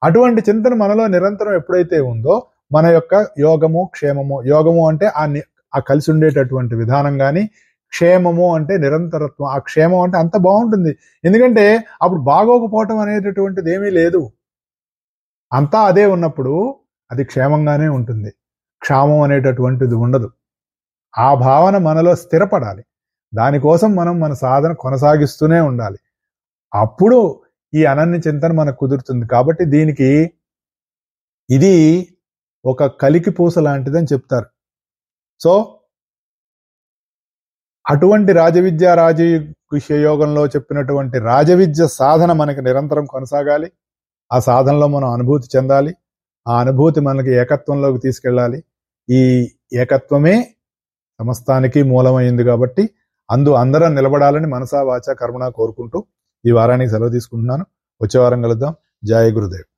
అటువంటి చింతన మనలో నిరంతరం ఎప్పుడైతే ఉందో మన యొక్క యోగము క్షేమము, యోగము అంటే ఆ కలిసి ఉండేటటువంటి విధానం కానీ, క్షేమము అంటే నిరంతరత్వం. ఆ క్షేమం అంటే అంత బాగుంటుంది. ఎందుకంటే అప్పుడు బాగోకపోవటం అనేటటువంటిది ఏమీ లేదు, అంతా అదే ఉన్నప్పుడు అది క్షేమంగానే ఉంటుంది. క్షామం అనేటటువంటిది ఉండదు. ఆ భావన మనలో స్థిరపడాలి. దానికోసం మనం మన సాధన కొనసాగిస్తూనే ఉండాలి. అప్పుడు ఈ అనన్య చింతన మనకు కుదురుతుంది. కాబట్టి దీనికి ఇది ఒక కలికి పూస లాంటిదని చెప్తారు. సో అటువంటి రాజవిద్య రాజయోగంలో చెప్పినటువంటి రాజవిద్య సాధన మనకి నిరంతరం కొనసాగాలి. ఆ సాధనలో మనం అనుభూతి చెందాలి. ఆ అనుభూతి మనకి ఏకత్వంలోకి తీసుకెళ్ళాలి. ఈ ఏకత్వమే సమస్తానికి మూలమైంది. కాబట్టి అందరం నిలబడాలని మనసా వాచా కర్మణ కోరుకుంటూ ఈ వారానికి సెలవు తీసుకుంటున్నాను. వచ్చే వారం కలుద్దాం. జయ గురుదేవ్.